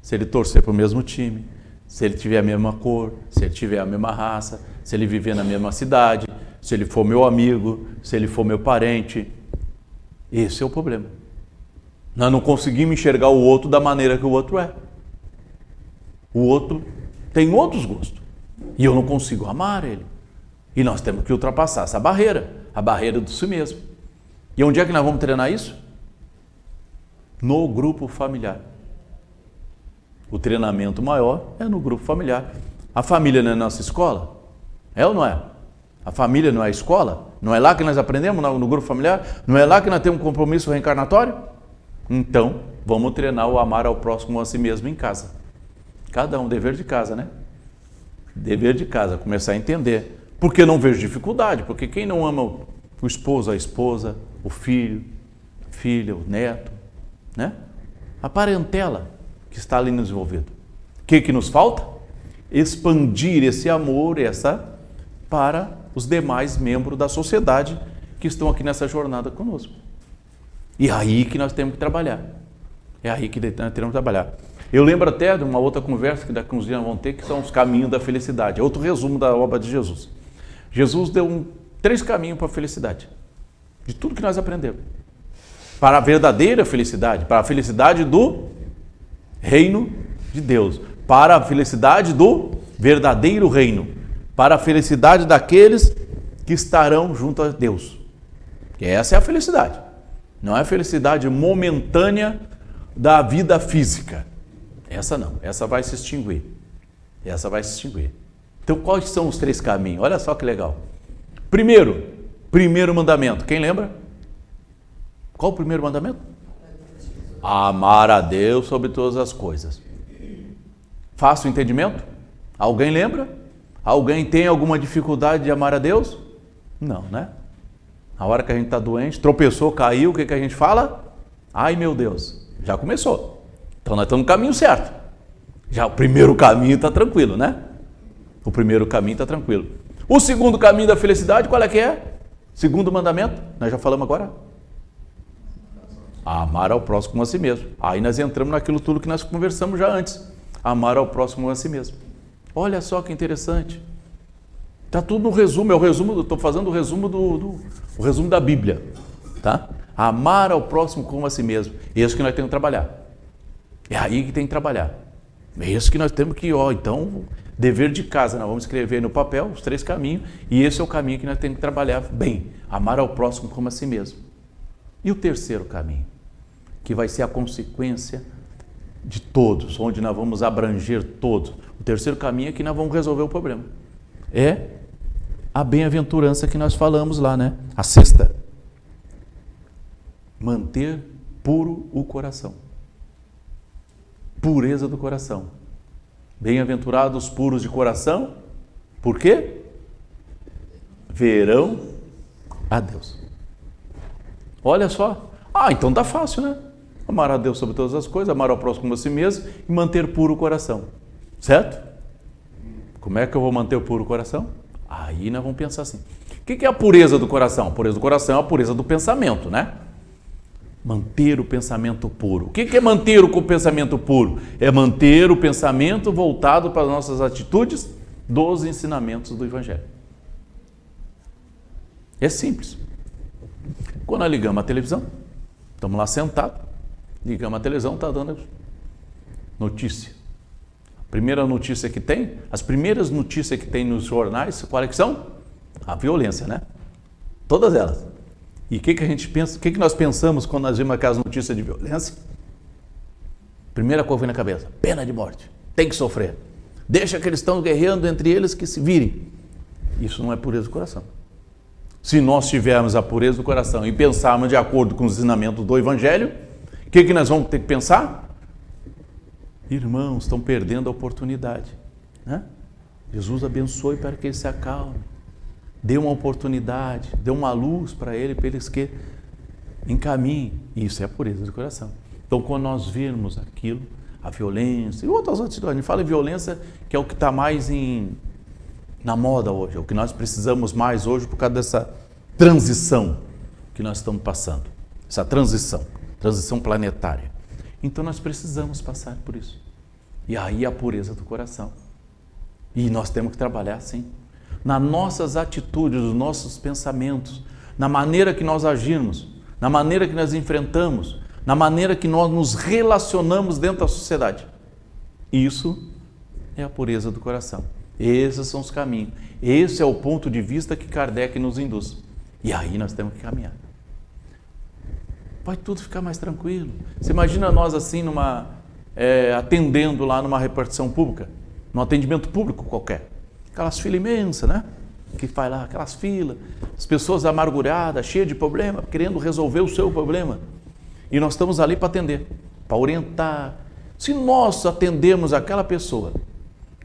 se ele torcer para o mesmo time, se ele tiver a mesma cor, se ele tiver a mesma raça, se ele viver na mesma cidade, se ele for meu amigo, se ele for meu parente. Esse é o problema. Nós não conseguimos enxergar o outro da maneira que o outro é. O outro tem outros gostos. E eu não consigo amar ele. E nós temos que ultrapassar essa barreira, a barreira do si mesmo. E onde é que nós vamos treinar isso? No grupo familiar. O treinamento maior é no grupo familiar. A família não é nossa escola? É ou não é? A família não é a escola? Não é lá que nós aprendemos no grupo familiar? Não é lá que nós temos um compromisso reencarnatório? Então, vamos treinar o amar ao próximo a si mesmo em casa. Cada um, dever de casa, né? Dever de casa, começar a entender. Porque não vejo dificuldade, porque quem não ama o esposo, a esposa, o filho, a filha, o neto, né? A parentela que está ali nos envolvido. O que nos falta? Expandir esse amor, para os demais membros da sociedade que estão aqui nessa jornada conosco. E é aí que nós temos que trabalhar. É aí que nós temos que trabalhar. Eu lembro até de uma outra conversa que daqui uns dias vão ter, que são os caminhos da felicidade. É outro resumo da obra de Jesus. Jesus deu 3 caminhos para a felicidade. De tudo que nós aprendemos. Para a verdadeira felicidade. Para a felicidade do reino de Deus. Para a felicidade do verdadeiro reino. Para a felicidade daqueles que estarão junto a Deus. E essa é a felicidade. Não é a felicidade momentânea da vida física. Essa não, essa vai se extinguir. Essa vai se extinguir. Então, quais são os 3 caminhos? Olha só que legal. Primeiro mandamento, quem lembra? Qual o primeiro mandamento? Amar a Deus sobre todas as coisas. Fácil entendimento? Alguém lembra? Alguém tem alguma dificuldade de amar a Deus? Não, né? Na hora que a gente está doente, tropeçou, caiu, o que a gente fala? Ai, meu Deus, já começou. Então nós estamos no caminho certo. Já o primeiro caminho está tranquilo, né? O primeiro caminho está tranquilo. O segundo caminho da felicidade, qual é que é? Segundo mandamento, nós já falamos agora. Amar ao próximo como a si mesmo. Aí nós entramos naquilo tudo que nós conversamos já antes. Amar ao próximo como a si mesmo. Olha só que interessante. Está tudo no resumo, estou fazendo o resumo o resumo da Bíblia. Tá? Amar ao próximo como a si mesmo. Isso que nós temos que trabalhar. É aí que tem que trabalhar. É isso que nós temos que, então, dever de casa, nós vamos escrever no papel os 3 caminhos, e esse é o caminho que nós temos que trabalhar bem, amar ao próximo como a si mesmo. E o terceiro caminho, que vai ser a consequência de todos, onde nós vamos abranger todos. O terceiro caminho é que nós vamos resolver o problema. É a bem-aventurança que nós falamos lá, né? A 6ª. Manter puro o coração. Pureza do coração. Bem-aventurados puros de coração. Por quê? Verão a Deus. Olha só, Ah, então tá fácil, né? Amar a Deus sobre todas as coisas, amar ao próximo como a si mesmo e manter puro o coração. Certo? Como é que eu vou manter o puro coração? Aí nós vamos pensar assim. O que é a pureza do coração? A pureza do coração é a pureza do pensamento, né? Manter o pensamento puro. O que é manter o pensamento puro? É manter o pensamento voltado para as nossas atitudes dos ensinamentos do Evangelho. É simples. Quando nós ligamos a televisão, estamos lá sentados, ligamos a televisão, está dando notícia. A primeira notícia que tem, as primeiras notícias que tem nos jornais, quais que são? A violência, né? Todas elas. E o que a gente pensa, o que nós pensamos quando nós vemos aquelas notícias de violência? Primeira coisa que vem na cabeça, pena de morte, tem que sofrer. Deixa que eles estão guerreando entre eles que se virem. Isso não é pureza do coração. Se nós tivermos a pureza do coração e pensarmos de acordo com os ensinamentos do Evangelho, o que nós vamos ter que pensar? Irmãos, estão perdendo a oportunidade, né? Jesus abençoe para que eles se acalmem. Dê uma oportunidade, dê uma luz para eles que encaminhem. Isso é a pureza do coração. Então, quando nós virmos aquilo, a violência e outras atitudes, a gente fala em violência, que é o que está mais na moda hoje, é o que nós precisamos mais hoje por causa dessa transição que nós estamos passando, essa transição planetária. Então, nós precisamos passar por isso. E aí a pureza do coração. E nós temos que trabalhar assim. Nas nossas atitudes, nos nossos pensamentos, na maneira que nós agimos, na maneira que nós enfrentamos, na maneira que nós nos relacionamos dentro da sociedade. Isso é a pureza do coração. Esses são os caminhos. Esse é o ponto de vista que Kardec nos induz. E aí nós temos que caminhar. Vai tudo ficar mais tranquilo. Você imagina nós assim, atendendo lá numa repartição pública, num atendimento público qualquer. Aquelas filas imensas, né? Que faz lá, aquelas filas, as pessoas amarguradas, cheias de problema, querendo resolver o seu problema. E nós estamos ali para atender, para orientar. Se nós atendemos aquela pessoa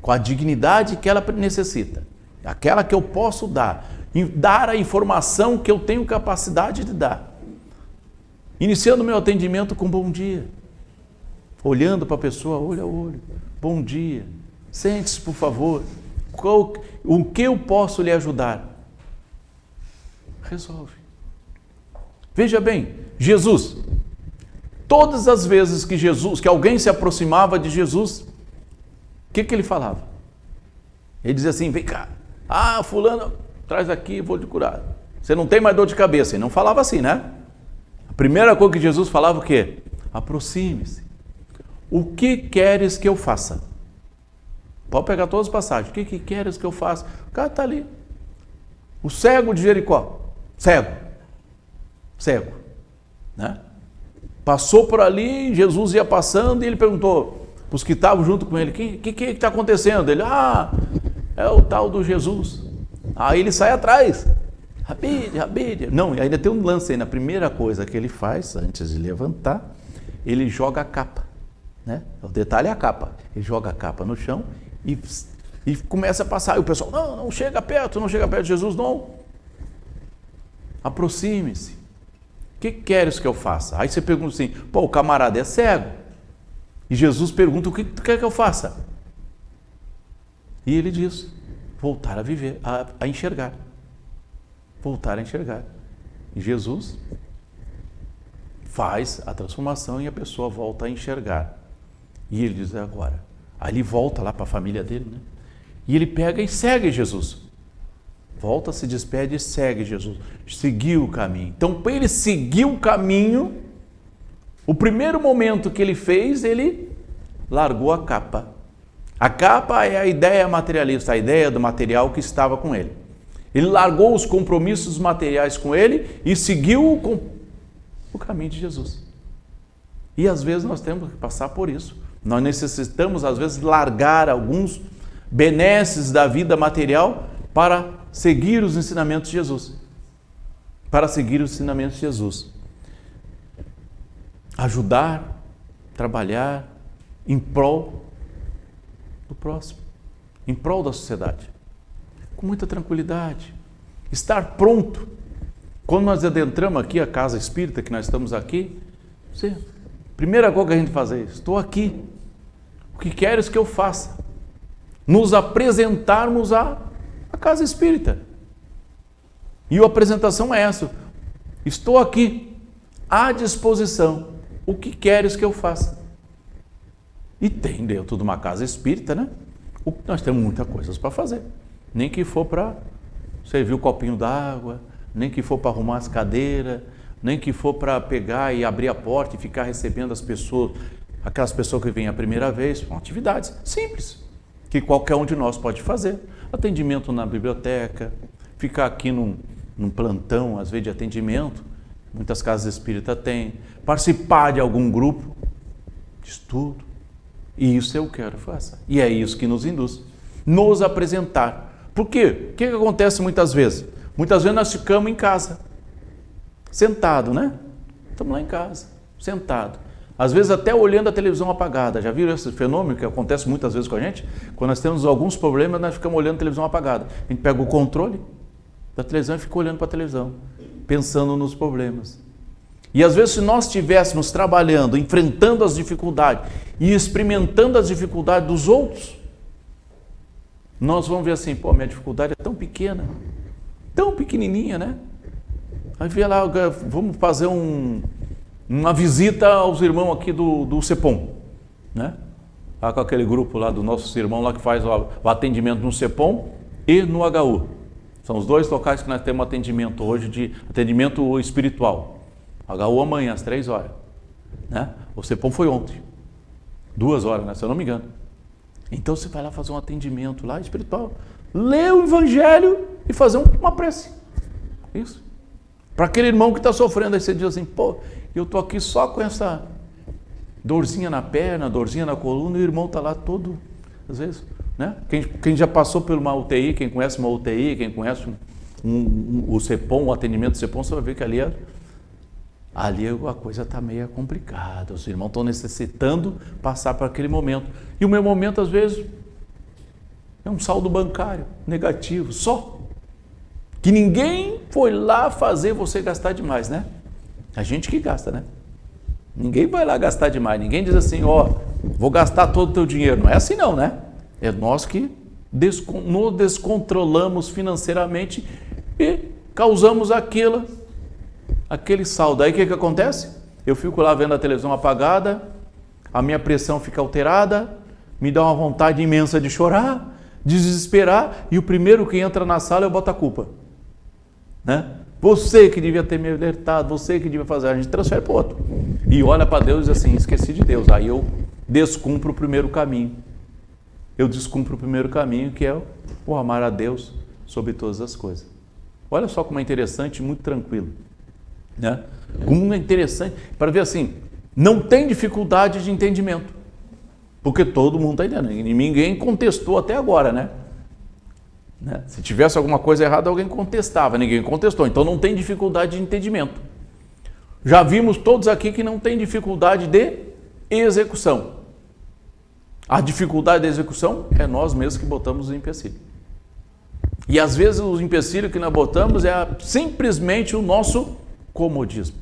com a dignidade que ela necessita, aquela que eu posso dar a informação que eu tenho capacidade de dar, iniciando meu atendimento com bom dia, olhando para a pessoa, olho a olho, bom dia, sente-se por favor. O que eu posso lhe ajudar? Resolve. Veja bem, Jesus, todas as vezes que alguém se aproximava de Jesus, o que ele falava? Ele dizia assim, vem cá, fulano, traz aqui, vou te curar. Você não tem mais dor de cabeça. Ele não falava assim, né? A primeira coisa que Jesus falava o quê? Aproxime-se. O que queres que eu faça? Pode pegar todas as passagens. O que queres que eu faça? O cara está ali. O cego de Jericó. Cego. Né? Passou por ali, Jesus ia passando e ele perguntou para os que estavam junto com ele, o que está acontecendo? Ele, é o tal do Jesus. Aí ele sai atrás. Rabide. Não, ainda tem um lance aí. Na primeira coisa que ele faz, antes de levantar, ele joga a capa. Né? O detalhe é a capa. Ele joga a capa no chão e começa a passar. E o pessoal, não chega perto de Jesus, não. Aproxime-se. O que queres que eu faça? Aí você pergunta assim, o camarada é cego. E Jesus pergunta, o que tu quer que eu faça? E ele diz, voltar a viver, a enxergar. Voltar a enxergar. E Jesus faz a transformação e a pessoa volta a enxergar. E ele diz, agora. Aí ele volta lá para a família dele, né? E ele pega e segue Jesus. Volta, se despede e segue Jesus. Seguiu o caminho. Então, para ele seguir o caminho, o primeiro momento que ele fez, ele largou a capa. A capa é a ideia materialista, a ideia do material que estava com ele. Ele largou os compromissos materiais com ele e seguiu o caminho de Jesus. E às vezes nós temos que passar por isso. Nós necessitamos, às vezes, largar alguns benesses da vida material para seguir os ensinamentos de Jesus. Para seguir os ensinamentos de Jesus. Ajudar, trabalhar em prol do próximo, em prol da sociedade. Com muita tranquilidade. Estar pronto Quando nós adentramos aqui a casa espírita, que nós estamos aqui, primeira coisa que a gente faz é: estou aqui, o que queres que eu faça? Nos apresentarmos à casa espírita. E a apresentação é essa: estou aqui, à disposição, o que queres que eu faça? E tem dentro de uma casa espírita, né? Nós temos muitas coisas para fazer, nem que for para servir o copinho d'água, nem que for para arrumar as cadeiras, nem que for para pegar e abrir a porta e ficar recebendo as pessoas, aquelas pessoas que vêm a primeira vez. São atividades simples, que qualquer um de nós pode fazer. Atendimento na biblioteca, ficar aqui num plantão, às vezes, de atendimento, muitas casas espíritas têm, participar de algum grupo de estudo. E isso eu quero fazer. E é isso que nos induz. Nos apresentar. Por quê? O que acontece muitas vezes? Muitas vezes nós ficamos em casa, sentado, né? Estamos lá em casa, sentado. Às vezes até olhando a televisão apagada. Já viram esse fenômeno que acontece muitas vezes com a gente? Quando nós temos alguns problemas, nós ficamos olhando a televisão apagada. A gente pega o controle da televisão e fica olhando para a televisão, pensando nos problemas. E às vezes, se nós estivéssemos trabalhando, enfrentando as dificuldades e experimentando as dificuldades dos outros, nós vamos ver assim: pô, minha dificuldade é tão pequena, tão pequenininha, né? Aí vê lá, vamos fazer uma visita aos irmãos aqui do CEPOM, né? Lá com aquele grupo lá do nosso irmão lá que faz o atendimento no CEPOM e no HU. São os dois locais que nós temos atendimento hoje, de atendimento espiritual. HU amanhã, às 3 horas. Né? O CEPOM foi ontem. 2 horas, né? Se eu não me engano. Então você vai lá fazer um atendimento lá espiritual, ler o Evangelho e fazer uma prece. Isso. Para aquele irmão que está sofrendo, aí você diz assim: pô, eu estou aqui só com essa dorzinha na perna, dorzinha na coluna, e o irmão está lá todo, às vezes, né? Quem já passou por uma UTI, quem conhece uma UTI, quem conhece o CEPOM, o atendimento do CEPOM, você vai ver que ali a coisa está meio complicada. Os irmãos estão necessitando passar por aquele momento. E o meu momento, às vezes, é um saldo bancário negativo, só. Que ninguém foi lá fazer você gastar demais, né? A gente que gasta, né? Ninguém vai lá gastar demais. Ninguém diz assim: ó, vou gastar todo o teu dinheiro. Não é assim não, né? É nós que nos descontrolamos financeiramente e causamos aquele saldo. Aí o que acontece? Eu fico lá vendo a televisão apagada, a minha pressão fica alterada, me dá uma vontade imensa de chorar, desesperar, e o primeiro que entra na sala eu boto a culpa, né? Você que devia ter me alertado, você que devia fazer. A gente transfere para o outro e olha para Deus e diz assim: esqueci de Deus. Aí eu descumpro o primeiro caminho. Eu descumpro o primeiro caminho, que é o amar a Deus sobre todas as coisas. Olha só como é interessante, muito tranquilo, né? Como é interessante para ver assim: não tem dificuldade de entendimento, porque todo mundo está entendendo. Ninguém contestou até agora, né? Se tivesse alguma coisa errada, alguém contestava. Ninguém contestou, então não tem dificuldade de entendimento. Já vimos todos aqui que não tem dificuldade de execução. A dificuldade da execução é nós mesmos que botamos o empecilho. E às vezes o empecilho que nós botamos é simplesmente o nosso comodismo.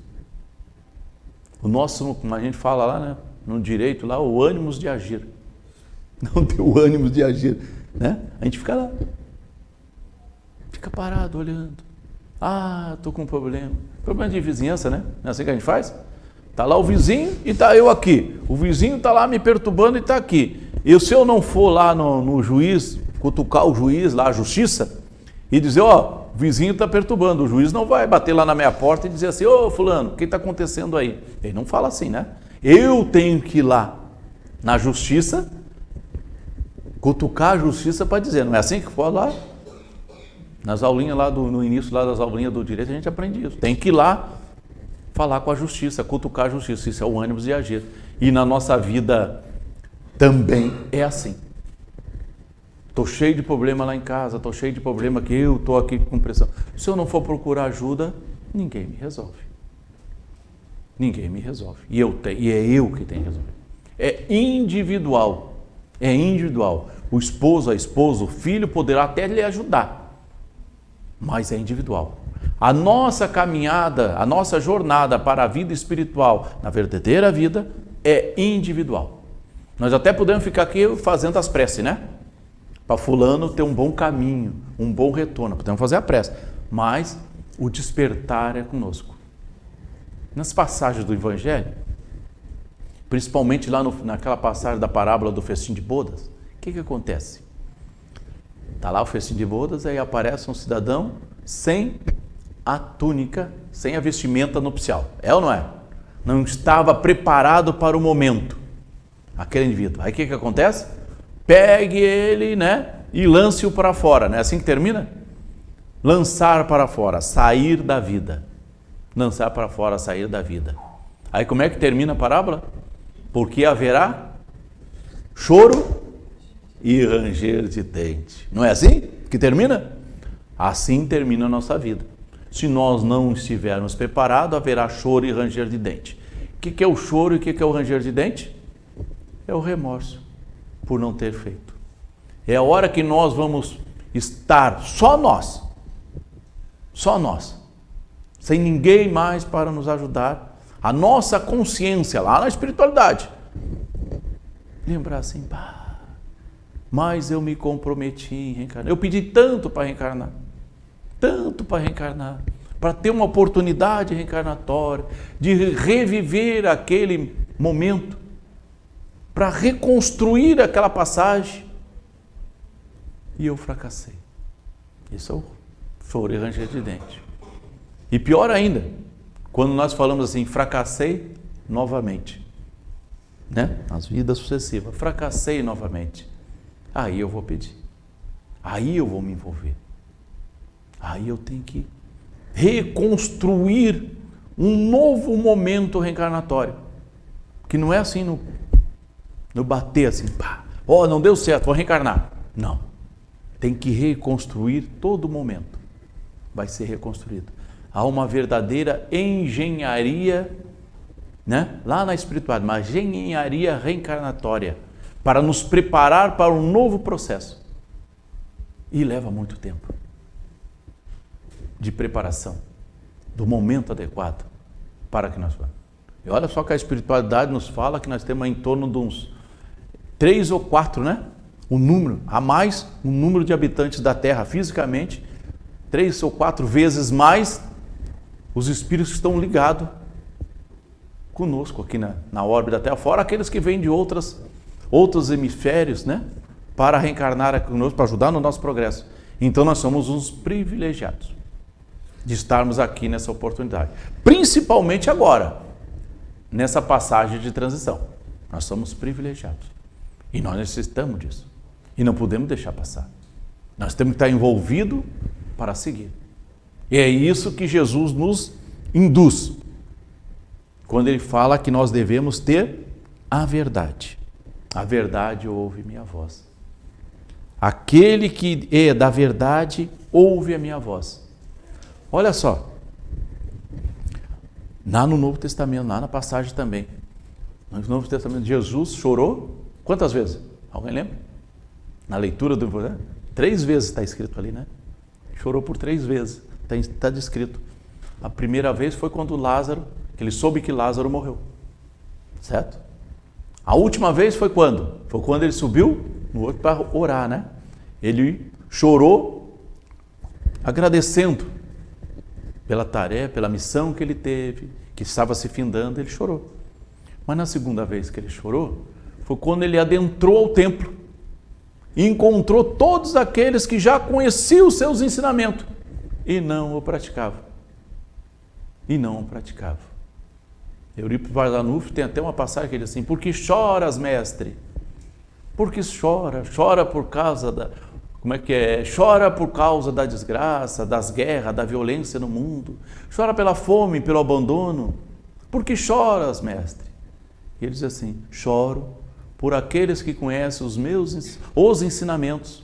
O nosso, como a gente fala lá, né, no direito, lá, o ânimos de agir. Não tem o ânimo de agir, né? A gente fica lá, fica parado olhando. Ah, estou com um problema. Problema de vizinhança, né? Não é assim que a gente faz? Está lá o vizinho e está eu aqui. O vizinho está lá me perturbando e está aqui. E se eu não for lá no juiz, cutucar o juiz lá, a justiça, e dizer: ó, o vizinho está perturbando, o juiz não vai bater lá na minha porta e dizer assim: ô fulano, o que está acontecendo aí? Ele não fala assim, né? Eu tenho que ir lá na justiça, cutucar a justiça para dizer. Não é assim que for lá? Nas aulinhas lá, no início lá das aulinhas do direito, a gente aprende isso. Tem que ir lá falar com a justiça, cutucar a justiça. Isso é o ânimo de agir. E na nossa vida também é assim. Estou cheio de problema lá em casa, estou cheio de problema que eu estou aqui com pressão. Se eu não for procurar ajuda, ninguém me resolve. Ninguém me resolve. E é eu que tenho que resolver. É individual. É individual. O esposo, a esposa, o filho poderá até lhe ajudar, mas é individual. A nossa caminhada, a nossa jornada para a vida espiritual, na verdadeira vida, é individual. Nós até podemos ficar aqui fazendo as preces, né? Para fulano ter um bom caminho, um bom retorno. Podemos fazer a prece. Mas o despertar é conosco. Nas passagens do Evangelho, principalmente lá naquela passagem da parábola do festim de bodas, o que acontece? Está lá o festim de bodas, aí aparece um cidadão sem a túnica, sem a vestimenta nupcial. É ou não é? Não estava preparado para o momento, aquele indivíduo. Aí o que acontece? Pegue ele, né, e lance-o para fora. Não é assim que termina? Lançar para fora, sair da vida. Lançar para fora, sair da vida. Aí como é que termina a parábola? Porque haverá choro e ranger de dente. Não é assim que termina? Assim termina a nossa vida. Se nós não estivermos preparados, haverá choro e ranger de dente. O que é o choro e o que é o ranger de dente? É o remorso por não ter feito. É a hora que nós vamos estar só nós, sem ninguém mais para nos ajudar. A nossa consciência lá na espiritualidade. Lembrar assim, mas eu me comprometi em reencarnar. Eu pedi tanto para reencarnar. Para ter uma oportunidade reencarnatória, de reviver aquele momento, para reconstruir aquela passagem. E eu fracassei. Isso é o choro e ranger de dente. E pior ainda, quando nós falamos assim, fracassei novamente, né? Nas vidas sucessivas, fracassei novamente. Aí eu vou pedir. Aí eu vou me envolver. Aí eu tenho que reconstruir um novo momento reencarnatório. Que não é assim no bater assim, não deu certo, vou reencarnar. Não. Tem que reconstruir todo momento. Vai ser reconstruído. Há uma verdadeira engenharia, né? Lá na espiritualidade, uma engenharia reencarnatória para nos preparar para um novo processo. E leva muito tempo de preparação, do momento adequado para que nós vamos. E olha só que a espiritualidade nos fala que nós temos em torno de uns 3 ou 4, né? O número, a mais o número de habitantes da Terra fisicamente, 3 ou 4 vezes mais os espíritos que estão ligados conosco aqui na órbita da Terra, fora aqueles que vêm de outros hemisférios, né? Para reencarnar aqui conosco, para ajudar no nosso progresso. Então nós somos uns privilegiados de estarmos aqui nessa oportunidade. Principalmente agora, nessa passagem de transição. Nós somos privilegiados. E nós necessitamos disso. E não podemos deixar passar. Nós temos que estar envolvidos para seguir. E é isso que Jesus nos induz. Quando ele fala que nós devemos ter a verdade. A verdade ouve minha voz. Aquele que é da verdade ouve a minha voz. Olha só, lá no Novo Testamento, lá na passagem também, no Novo Testamento, Jesus chorou quantas vezes? Alguém lembra? Na leitura do Evangelho, 3 vezes está escrito ali, né? Chorou por 3 vezes, está descrito. A primeira vez foi quando Lázaro, que ele soube que Lázaro morreu, certo? A última vez foi quando? Foi quando ele subiu no outro para orar, né? Ele chorou agradecendo pela tarefa, pela missão que ele teve, que estava se findando, ele chorou. Mas na segunda vez que ele chorou, foi quando ele adentrou ao templo e encontrou todos aqueles que já conheciam os seus ensinamentos e não o praticavam. Eurípides Barçanufo tem até uma passagem que diz assim: por que choras, mestre? Porque chora por causa da... Chora por causa da desgraça, das guerras, da violência no mundo. Chora pela fome, pelo abandono. Por que choras, mestre? E ele diz assim: choro por aqueles que conhecem os ensinamentos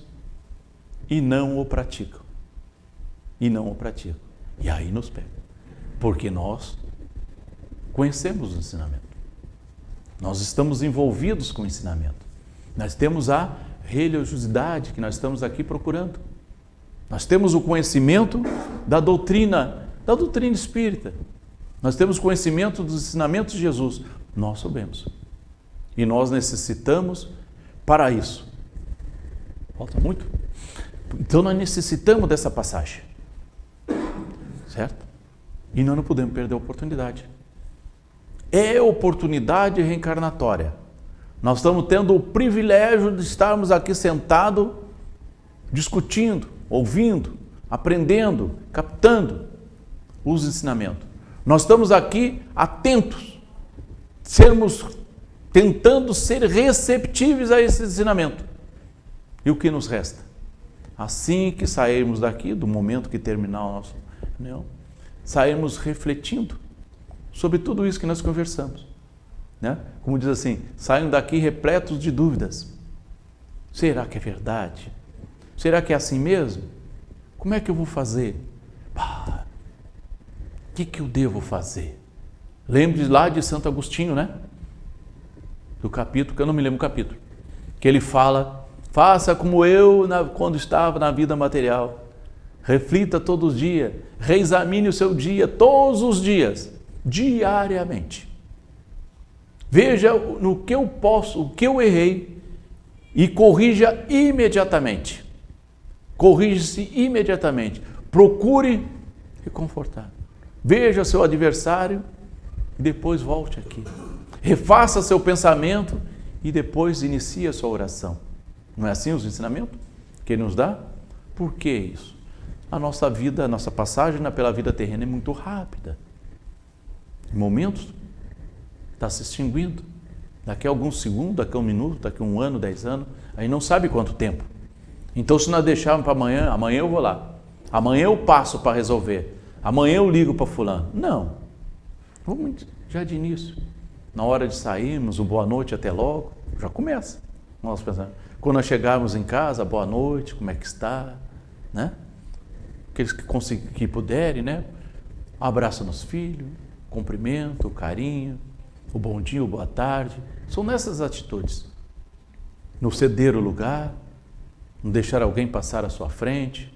e não o praticam. E aí nos pega. Porque nós conhecemos o ensinamento. Nós estamos envolvidos com o ensinamento. Nós temos a religiosidade que nós estamos aqui procurando. Nós temos o conhecimento da doutrina espírita. Nós temos conhecimento dos ensinamentos de Jesus. Nós sabemos. E nós necessitamos para isso. Falta muito? Então nós necessitamos dessa passagem. Certo? E nós não podemos perder a oportunidade. É oportunidade reencarnatória. Nós estamos tendo o privilégio de estarmos aqui sentados, discutindo, ouvindo, aprendendo, captando os ensinamentos. Nós estamos aqui atentos, tentando ser receptíveis a esse ensinamento. E o que nos resta? Assim que sairmos daqui, do momento que terminar o nosso reunião, sairmos refletindo sobre tudo isso que nós conversamos. Né? Como diz assim, saiam daqui repletos de dúvidas. Será que é verdade? Será que é assim mesmo? Como é que eu vou fazer? O que eu devo fazer? Lembre lá de Santo Agostinho, né? Do capítulo, que eu não me lembro o capítulo, que ele fala: faça como eu quando estava na vida material. Reflita todos os dias, reexamine o seu dia todos os dias, diariamente. Veja no que eu posso, o que eu errei e corrija imediatamente. Corrija-se imediatamente. Procure reconfortar. Veja seu adversário e depois volte aqui. Refaça seu pensamento e depois inicie a sua oração. Não é assim os ensinamentos que ele nos dá? Por que isso? A nossa vida, a nossa passagem pela vida terrena é muito rápida. Em momentos está se extinguindo. Daqui a alguns segundos, daqui a um minuto, daqui a um ano, 10 anos, a gente não sabe quanto tempo. Então, se nós deixarmos para amanhã, amanhã eu vou lá. Amanhã eu passo para resolver. Amanhã eu ligo para fulano. Não. Vamos já de início. Na hora de sairmos, o boa noite, até logo, já começa. Nós pensamos. Quando nós chegarmos em casa, boa noite, como é que está? Né? Aqueles que puderem, né? Abraço nos filhos, cumprimento, carinho, o bom dia, o boa tarde. São nessas atitudes. Não ceder o lugar, não deixar alguém passar à sua frente,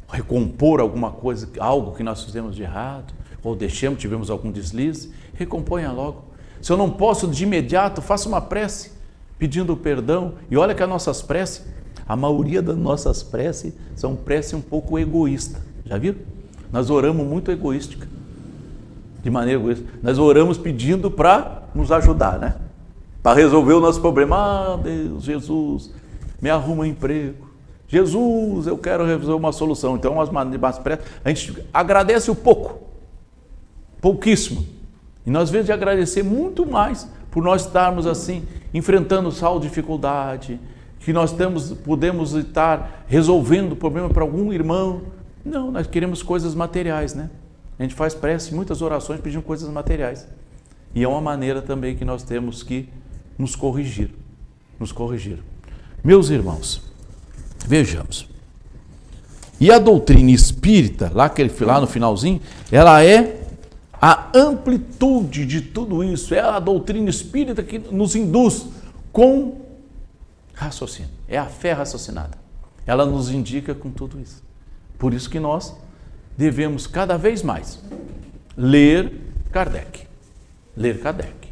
recompor alguma coisa, algo que nós fizemos de errado, ou tivemos algum deslize, recomponha logo. Se eu não posso de imediato, faça uma prece, pedindo perdão. E olha que as nossas preces, a maioria das nossas preces são preces um pouco egoístas. Já viram? Nós oramos muito egoística. De maneira egoísta. Nós oramos pedindo para nos ajudar, né? Para resolver o nosso problema. Deus, Jesus, me arruma um emprego. Jesus, eu quero resolver uma solução. Então, umas preces, a gente agradece o pouco. Pouquíssimo. E nós, às vezes, de agradecer muito mais por nós estarmos assim, enfrentando tal dificuldade, que nós podemos estar resolvendo o problema para algum irmão. Não, nós queremos coisas materiais, né? A gente faz prece, muitas orações pedindo coisas materiais. E é uma maneira também que nós temos que nos corrigir. Nos corrigir. Meus irmãos, vejamos. E a doutrina espírita, lá no finalzinho, ela é a amplitude de tudo isso. É a doutrina espírita que nos induz com raciocínio. É a fé raciocinada. Ela nos indica com tudo isso. Por isso que nós devemos cada vez mais ler Kardec. Ler Kardec.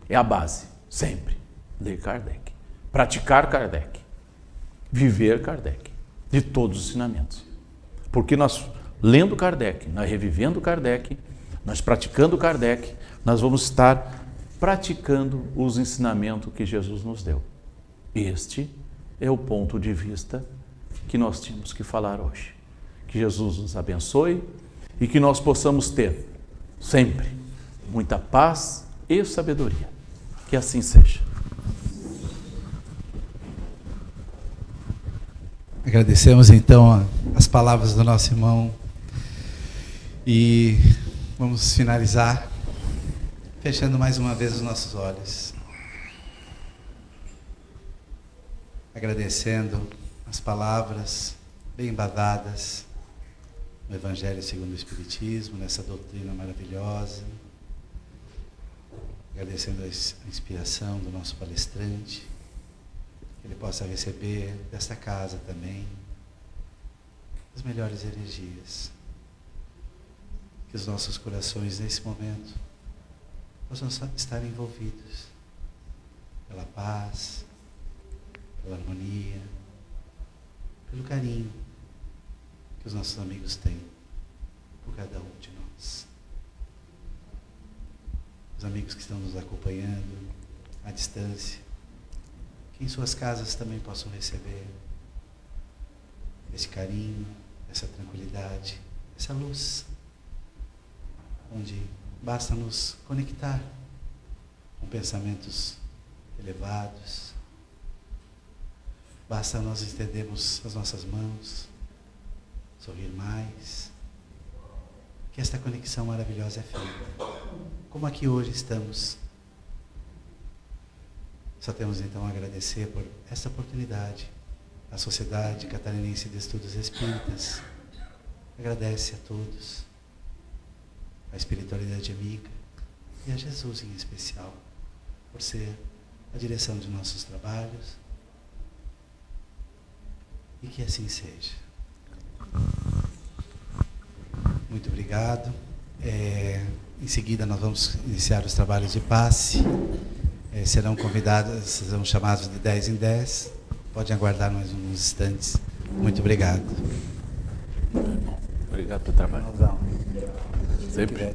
É a base, sempre. Ler Kardec. Praticar Kardec. Viver Kardec. De todos os ensinamentos. Porque nós, lendo Kardec, nós revivendo Kardec, nós praticando Kardec, nós vamos estar praticando os ensinamentos que Jesus nos deu. Este é o ponto de vista que nós tínhamos que falar hoje. Que Jesus nos abençoe e que nós possamos ter sempre muita paz e sabedoria. Que assim seja. Agradecemos então as palavras do nosso irmão e vamos finalizar fechando mais uma vez os nossos olhos, agradecendo as palavras bem embadadas no Evangelho segundo o Espiritismo, nessa doutrina maravilhosa, agradecendo a inspiração do nosso palestrante, que ele possa receber desta casa também as melhores energias. Que os nossos corações, nesse momento, possam estar envolvidos pela paz, pela harmonia, pelo carinho que os nossos amigos têm por cada um de nós. Os amigos que estão nos acompanhando à distância, que em suas casas também possam receber esse carinho, essa tranquilidade, essa luz, onde basta nos conectar com pensamentos elevados, basta nós estendermos as nossas mãos, sorrir mais, que esta conexão maravilhosa é feita. Como aqui hoje estamos, só temos então a agradecer por esta oportunidade. A Sociedade Catarinense de Estudos Espíritas agradece a todos, a espiritualidade amiga e a Jesus em especial, por ser a direção de nossos trabalhos, e que assim seja. Muito obrigado. Em seguida nós vamos iniciar os trabalhos de passe. Serão convidados, serão chamados de 10 em 10. Podem aguardar mais uns instantes. Muito obrigado. Obrigado pelo trabalho. Sempre.